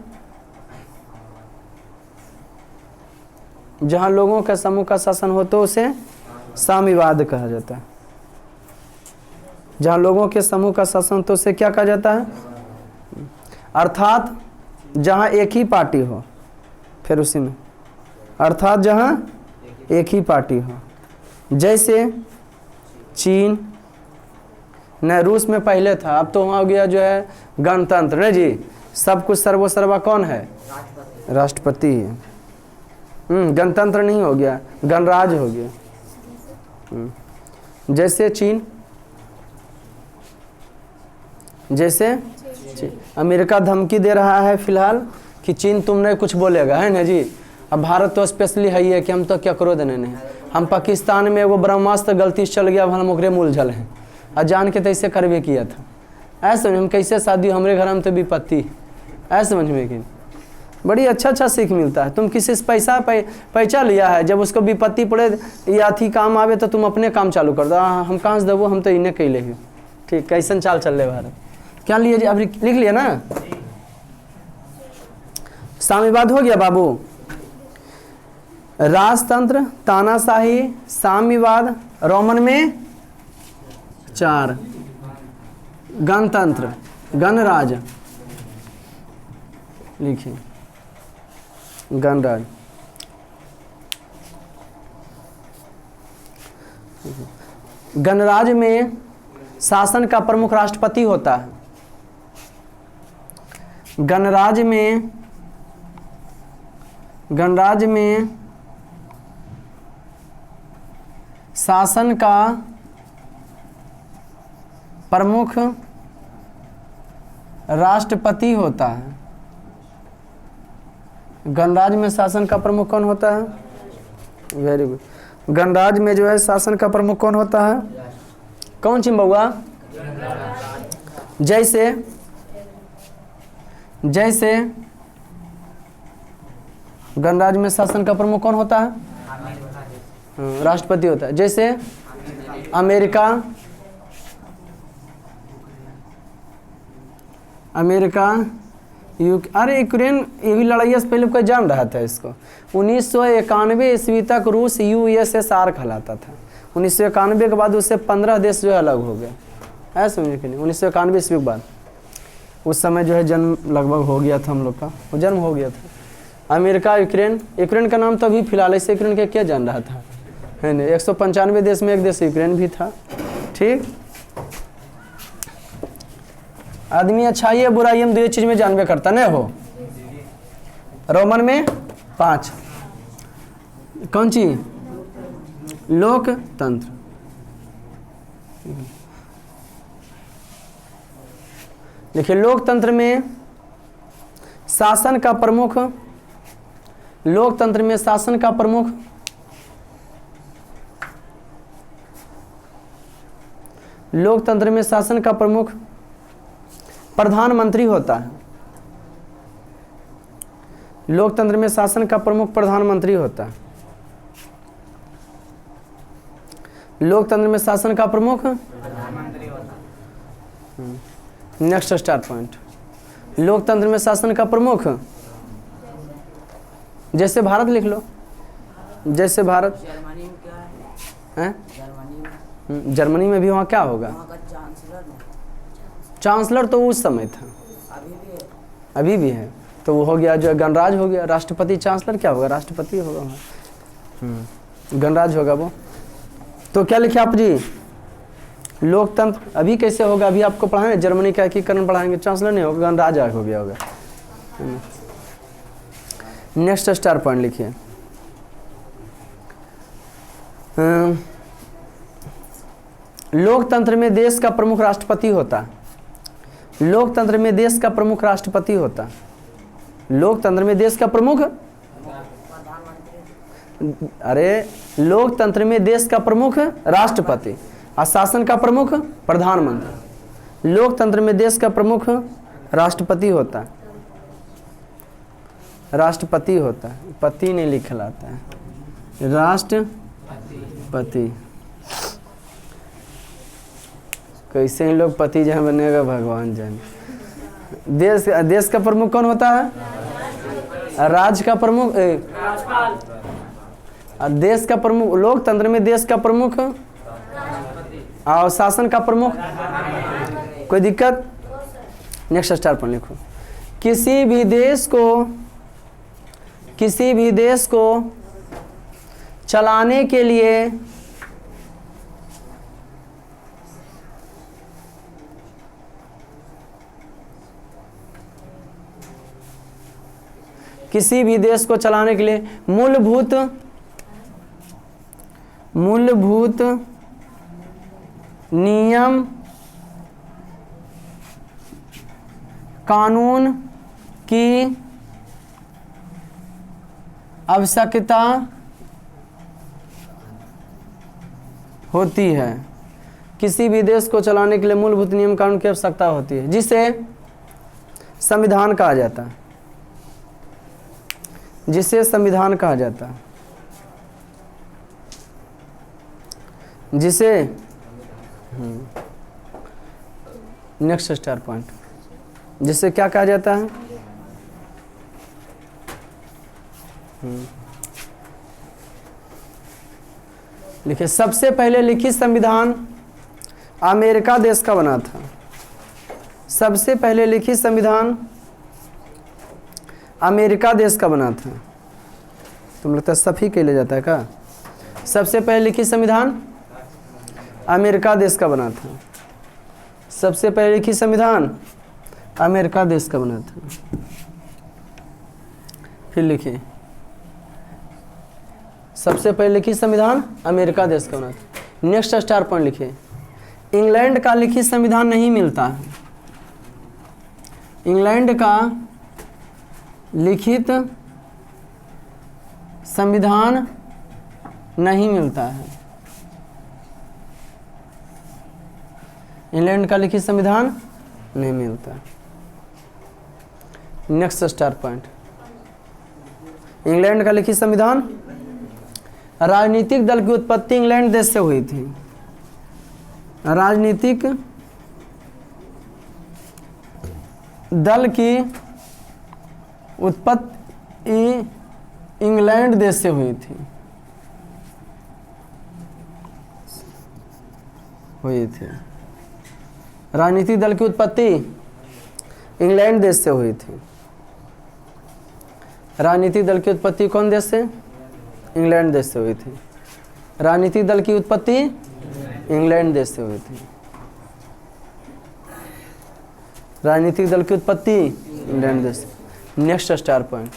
जहां लोगों के समूह का शासन हो तो उसे साम्यवाद कहा जाता है। जहां लोगों के समूह का शासन तो उसे क्या कहा जाता है? अर्थात जहां एक ही पार्टी हो, फिर उसी में, अर्थात जहां एक ही पार्टी हो, जैसे चीन, न रूस में पहले था, अब तो वहाँ हो गया जो है गणतंत्र, नहीं जी, सब कुछ सर्वोसर्वा कौन है? राष्ट्रपति है। गणतंत्र नहीं हो गया, गणराज हो गया। जैसे चीन, जैसे अमेरिका धमकी दे रहा है फिलहाल कि चीन तुमने कुछ बोलेगा, है ना जी। अब भारत तो स्पेशली है ही है कि हम तो क्या करो देने नहीं, हम पाकिस्तान में वो ब्रह्मास्त्र गलती से चल गया, हम ओकरे मूल झल हैं, और जान के तो ऐसे करवे किया था। ऐसे हम कैसे शादी, हमारे घर में तो विपत्ति, ऐसे समझ में कि बड़ी अच्छा सीख मिलता है। तुम किसी से पैसा पैसा लिया है, जब उसको विपत्ति पड़े या थी काम आवे तो तुम अपने काम चालू कर दो। हम कहाँ से देवो, हम तो इन्हें कैले ही। ठीक, कैसन चाल चल रहे भारत, क्या लिए जी? अभी लिख लिया ना, साम्यवाद हो गया बाबू। राजतंत्र, तानाशाही, साम्यवाद, रोमन में 4, गणतंत्र, गणराज, लिखिए गणराज। गणराज में शासन का प्रमुख राष्ट्रपति होता है। गणराज में शासन का प्रमुख राष्ट्रपति होता है। गणराज में शासन का प्रमुख कौन होता है? Very good. गणराज में जो है शासन का प्रमुख कौन होता है? कौन सी बउआ? जैसे गणराज में शासन का प्रमुख कौन होता है? राष्ट्रपति होता है। जैसे अमेरिका, अरे यूक्रेन, ये भी लड़ाई से पहले कोई जान रहा था इसको। 1991 ईस्वी तक रूस USSR कहलाता था। 1991 के बाद उससे 15 देश जो है अलग हो गए, ऐसा समझे कि नहीं। 1991 ईस्वी के बाद उस समय जो है जन्म लगभग हो गया था हम लोग का, वो जन्म हो गया था। अमेरिका, यूक्रेन का नाम तो अभी फिलहाल ऐसे यूक्रेन के क्या जान रहा था, है नहीं। 195 देश में एक देश यूक्रेन भी था। ठीक, आदमी अच्छाई है बुराई हम दो चीज में जानबे करता नहीं हो। रोमन में 5, कौन सी? लोकतंत्र। देखिए लोकतंत्र में शासन का प्रमुख, लोकतंत्र में शासन का प्रमुख प्रधानमंत्री होता है। लोकतंत्र में शासन का प्रमुख प्रधानमंत्री होता है। लोकतंत्र में शासन का प्रमुख नेक्स्ट स्टार पॉइंट। लोकतंत्र में शासन का प्रमुख, जैसे भारत लिख लो, जैसे भारत। जर्मनी में क्या है? जर्मनी में भी वहाँ क्या होगा? चांसलर तो उस समय था, अभी भी है। तो वो हो गया जो गणराज हो गया। राष्ट्रपति, चांसलर क्या होगा? राष्ट्रपति होगा, गणराज होगा वो। तो क्या लिखे आप जी? लोकतंत्र। अभी कैसे होगा? अभी आपको पढ़ाएंगे जर्मनी का एकीकरण पढ़ाएंगे, चांसलर नहीं होगा, गणराज हो गया होगा। नेक्स्ट स्टार पॉइंट लिखिए। लोकतंत्र में देश का प्रमुख राष्ट्रपति होता है। लोकतंत्र में देश का प्रमुख राष्ट्रपति होता है। लोकतंत्र में देश का प्रमुख, अरे लोकतंत्र में देश का प्रमुख राष्ट्रपति और शासन का प्रमुख प्रधानमंत्री। लोकतंत्र में देश का प्रमुख राष्ट्रपति होता है। राष्ट्रपति होता है, पति नहीं लिखा आता है, राष्ट्रपति। कैसे इन लोग पति जहाँ बनेगा भगवान जाने। देश का प्रमुख कौन होता है? राज्य का प्रमुख देश का प्रमुख। लोकतंत्र में देश का प्रमुख और शासन का प्रमुख। कोई दिक्कत? नेक्स्ट स्टार पर लिखो। किसी भी देश को चलाने के लिए मूलभूत नियम कानून की आवश्यकता होती है। किसी भी देश को चलाने के लिए मूलभूत नियम कानून की आवश्यकता होती है, जिसे संविधान कहा जाता है। नेक्स्ट स्टार पॉइंट, जिसे क्या कहा जाता है? लिखिए, सबसे पहले लिखित संविधान अमेरिका देश का बना था। सबसे पहले लिखित संविधान अमेरिका देश का बना था। तुम लगता है सफी के ले जाता है क्या? सबसे पहले लिखित संविधान अमेरिका देश का बना था। सबसे पहले लिखित संविधान अमेरिका देश का बना था। फिर लिखिए, सबसे पहले लिखित संविधान अमेरिका देश का बना था। नेक्स्ट स्टार पॉइंट लिखिए, इंग्लैंड का लिखित संविधान नहीं मिलता है। इंग्लैंड का लिखित संविधान नहीं मिलता है। इंग्लैंड का लिखित संविधान नहीं मिलता। नेक्स्ट स्टार पॉइंट, इंग्लैंड का लिखित संविधान। राजनीतिक दल की उत्पत्ति इंग्लैंड देश से हुई थी। राजनीतिक दल की उत्पत्ति इंग्लैंड देश से हुई थी। राजनीतिक दल की उत्पत्ति इंग्लैंड देश से हुई थी। राजनीतिक दल की उत्पत्ति कौन देश से? इंग्लैंड देश से हुई थी। राजनीतिक दल की उत्पत्ति इंग्लैंड देश से हुई थी। राजनीतिक दल की उत्पत्ति इंग्लैंड देश से। नेक्स्ट स्टार पॉइंट,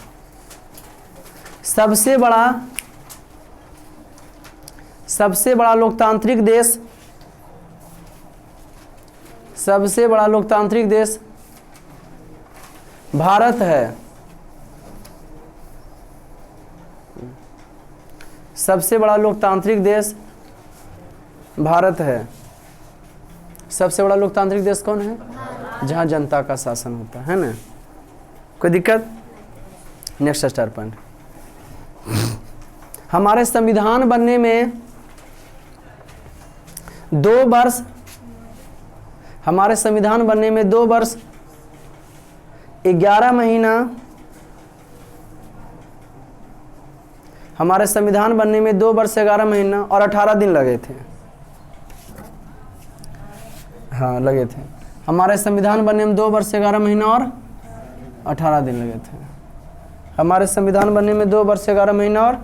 सबसे बड़ा लोकतांत्रिक देश, सबसे बड़ा लोकतांत्रिक देश भारत है। सबसे बड़ा लोकतांत्रिक देश भारत है। सबसे बड़ा लोकतांत्रिक देश कौन है? जहां जनता का शासन होता है ना। कोई दिक्कत? नेक्स्ट स्टार पॉइंट, हमारे संविधान बनने में 2 वर्ष, हमारे संविधान बनने में 2 वर्ष 11 महीना, हमारे संविधान बनने में 2 वर्ष 11 महीना और 18 दिन लगे थे। हाँ लगे थे। हमारे संविधान बनने में 2 वर्ष 11 महीना और 18 दिन लगे थे। हमारे संविधान बनने में 2 वर्ष 11 महीना और।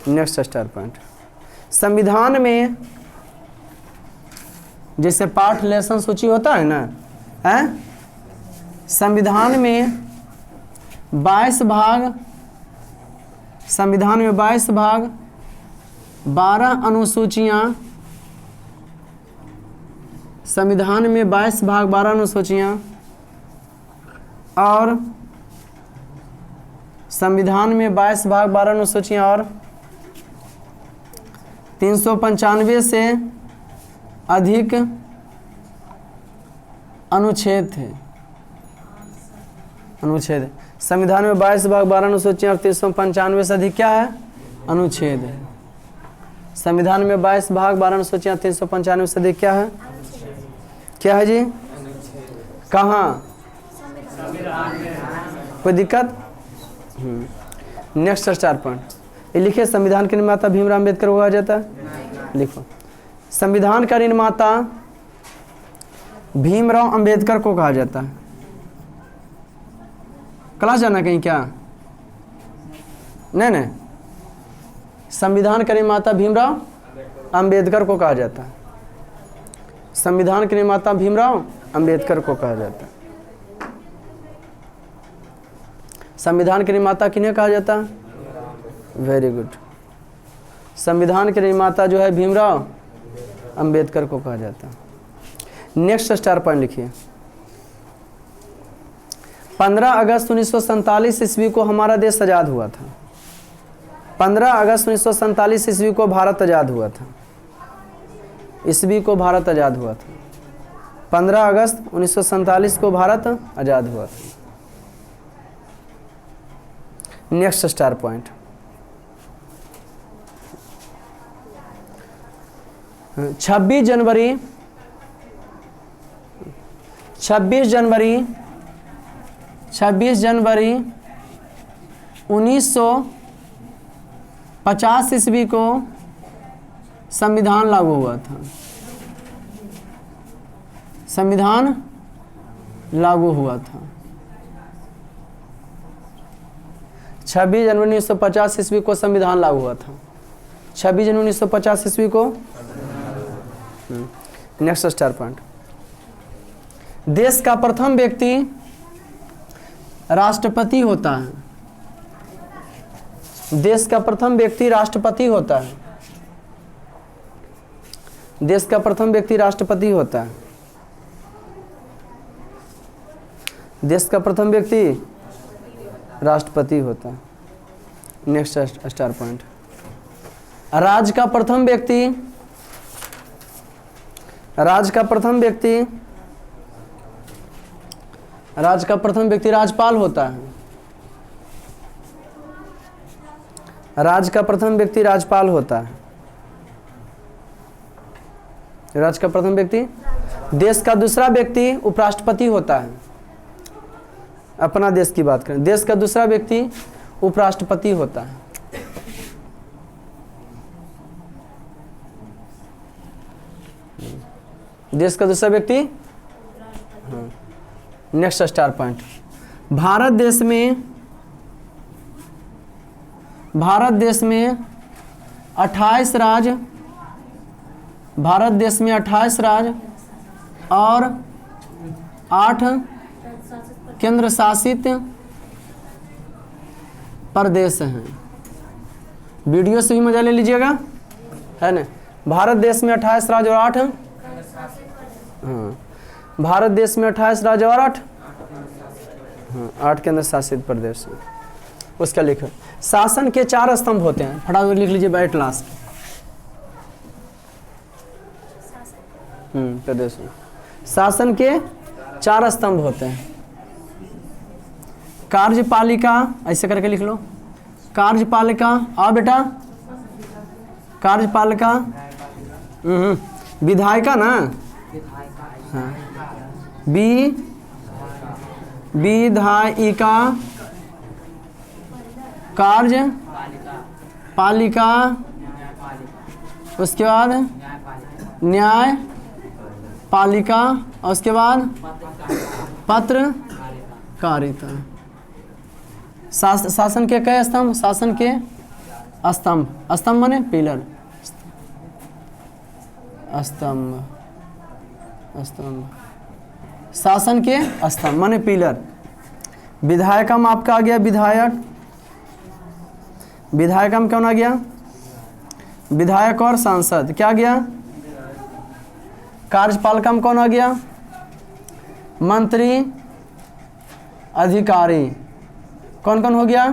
नेक्स्ट स्टार पॉइंट, संविधान में जैसे पाठ लेसन सूची होता है ना, है? संविधान में 22 भाग, संविधान में 22 भाग 12 अनुसूचियां, संविधान में 22 भाग 12 अनुसूचियां और संविधान में 22 भाग 12 अनुसूचियां और 395 से अधिक अनुच्छेद थे। अनुच्छेद, संविधान में 22 भाग 12 अनुसूचियां और 395 से अधिक क्या है? अनुच्छेद है। संविधान में 22 भाग 12 अनुसूचियां 395 से अधिक क्या है? क्या है जी? कहाँ? कोई दिक्कत? नेक्स्ट 4 पॉइंट ये लिखिए। संविधान के निर्माता भीमराव अम्बेडकर को कहा जाता है। लिखो, संविधान का निर्माता भीमराव अम्बेडकर को कहा जाता है। क्लास जाना कहीं क्या? नहीं, संविधान का निर्माता भीमराव अम्बेडकर को कहा जाता है। संविधान के निर्माता भीमराव अम्बेडकर को कहा जाता है। संविधान के निर्माता किन्हें कहा जाता है? Very good. संविधान के निर्माता जो है भीमराव अम्बेडकर को कहा जाता है। नेक्स्ट 4 पॉइंट लिखिए। 15 अगस्त 1947 ईस्वी को हमारा देश आज़ाद हुआ था। 15 अगस्त 1947 ईस्वी को भारत आज़ाद हुआ था। ईस्वी को भारत आज़ाद हुआ था। 15 अगस्त 1947 को भारत आज़ाद हुआ था। Next 4 point. 26 जनवरी 1950 ईस्वी को संविधान लागू हुआ था। संविधान लागू हुआ था। 26 जनवरी 1950 ईस्वी को संविधान लागू हुआ था। 26 जनवरी 1950 ईस्वी को। Next 4 point. देश का प्रथम व्यक्ति राष्ट्रपति होता है। देश का प्रथम व्यक्ति राष्ट्रपति होता है। देश का प्रथम व्यक्ति राष्ट्रपति होता है। देश का प्रथम व्यक्ति राष्ट्रपति होता है। Next 4 point. राज्य का प्रथम व्यक्ति राज्यपाल होता है। राज्य का प्रथम व्यक्ति राज्यपाल होता है। राज्य का प्रथम व्यक्ति। देश का दूसरा व्यक्ति उपराष्ट्रपति होता है। अपना देश की बात करें, देश का दूसरा व्यक्ति उपराष्ट्रपति होता है। देश का दूसरा व्यक्ति। Next 4 point. भारत देश में 28 राज्य, भारत देश में 28 राज्य और 8 केंद्र शासित प्रदेश हैं। वीडियो से भी मजा ले लीजिएगा, है ना। भारत देश में 28 राज्य और 8। हाँ, भारत देश में 28 राज्य और 8। हाँ, 8 केंद्र शासित प्रदेश हैं। उसका लिखो। शासन के 4 स्तंभ होते हैं। फटाफट लिख लीजिए बाय क्लास। प्रदेश में शासन के 4 स्तंभ होते हैं। कार्यपालिका, ऐसे करके लिख लो। कार्यपालिका, आओ बेटा। कार्यपालिका। विधायिका ना। हाँ, विधायिका, कार्यपालिका, उसके बाद न्यायपालिका और उसके बाद पत्रकारिता। शासन के कई स्तंभ? शासन के स्तंभ। स्तंभ माने पिलर। स्तंभ, स्तंभ। शासन के स्तंभ माने पिलर। विधायकम आपका आ गया विधायक। विधायकम कौन आ गया? विधायक और सांसद। क्या गया? कार्यपालिकम कौन आ गया? मंत्री, अधिकारी। कौन कौन हो गया?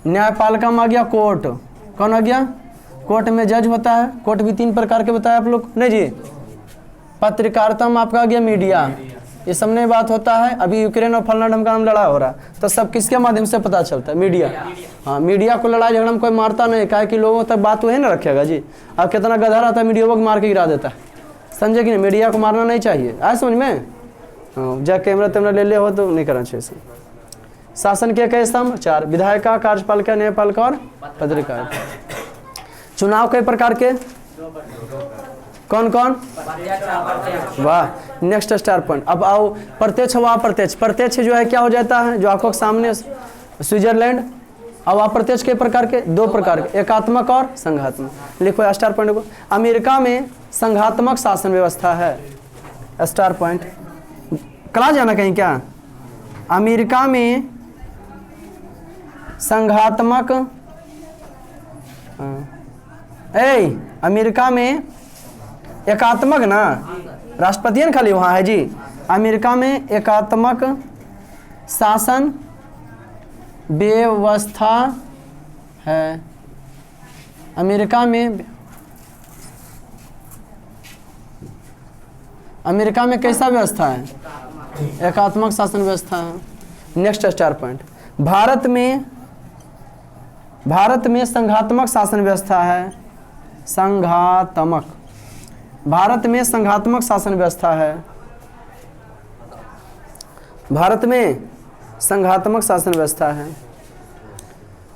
न्यायपालिकम आ गया कोर्ट। कौन आ गया? कोर्ट में जज होता है। कोर्ट भी 3 प्रकार के बताया आप लोग, नहीं जी। पत्रकारिता में आपका आ गया मीडिया। ये सब नई बात होता है। अभी यूक्रेन और फलना ढमका में लड़ाई हो रहा है, तो सब किसके माध्यम से पता चलता है? मीडिया। हाँ, मीडिया को लड़ाई झगड़ा में कोई मारता नहीं, काहे कि लोगों तक बात वही ना रखेगा जी। अब कितना गधा रहता है, मीडिया को मार के गिरा देता है। समझे कि नहीं, मीडिया को मारना नहीं चाहिए, आए समझ में। हाँ, जा कैमरा तैमरा ले ले हो तो नहीं करना चाहिए इसे। शासन के कई स्तंभ 4, विधायिका, कार्यपालिका, न्यायपालिका और पदाधिकारी। चुनाव कई प्रकार के, कौन कौन, वाह, नेक्स्ट स्टार पॉइंट। अब आओ प्रत्यक्ष व अप्रत्यक्ष। प्रत्यक्ष जो है क्या हो जाता है, जो आंखों के सामने, स्विट्जरलैंड। अब अप्रत्यक्ष के प्रकार के, 2 प्रकार के, एकात्मक और संघात्मक। लिखो स्टार पॉइंट को। अमेरिका में संघात्मक शासन व्यवस्था है, स्टार पॉइंट। क्लास जाना कहीं क्या, अमेरिका में संघात्मक, अमेरिका में एकात्मक ना, राष्ट्रपति खाली वहाँ है जी। अमेरिका में एकात्मक शासन व्यवस्था है। अमेरिका में कैसा व्यवस्था है, एकात्मक शासन व्यवस्था है। Next star point. भारत में संघात्मक शासन व्यवस्था है, संघात्मक। भारत में संघात्मक शासन व्यवस्था है, भारत में संघात्मक शासन व्यवस्था है।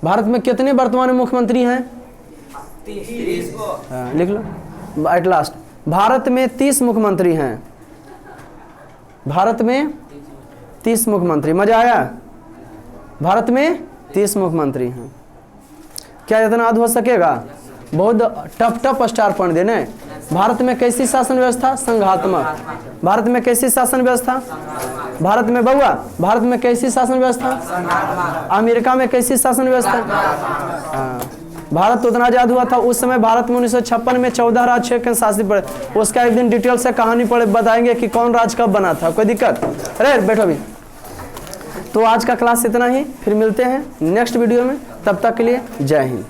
भारत में कितने वर्तमान मुख्यमंत्री हैं, 30 को लिख लो एट लास्ट। भारत में 30 मुख्यमंत्री हैं, भारत में 30 मुख्यमंत्री। मजा आया, भारत में 30 मुख्यमंत्री हैं। क्या इतना याद हो सकेगा, बहुत टफ स्टार पॉइंट देने। भारत में कैसी शासन व्यवस्था, संघात्मक। भारत में कैसी शासन व्यवस्था, भारत में बउआ, भारत में कैसी शासन व्यवस्था, अमेरिका में कैसी शासन व्यवस्था। भारत उतना आजाद हुआ था उस समय, भारत में 1956 में 14 राज्य के शासित पड़े। उसका एक दिन डिटेल से कहानी पढ़े बताएंगे कि कौन राज्य कब बना था, कोई दिक्कत। अरे बैठो अभी। तो आज का क्लास इतना ही, फिर मिलते हैं नेक्स्ट वीडियो में, तब तक के लिए जय हिंद।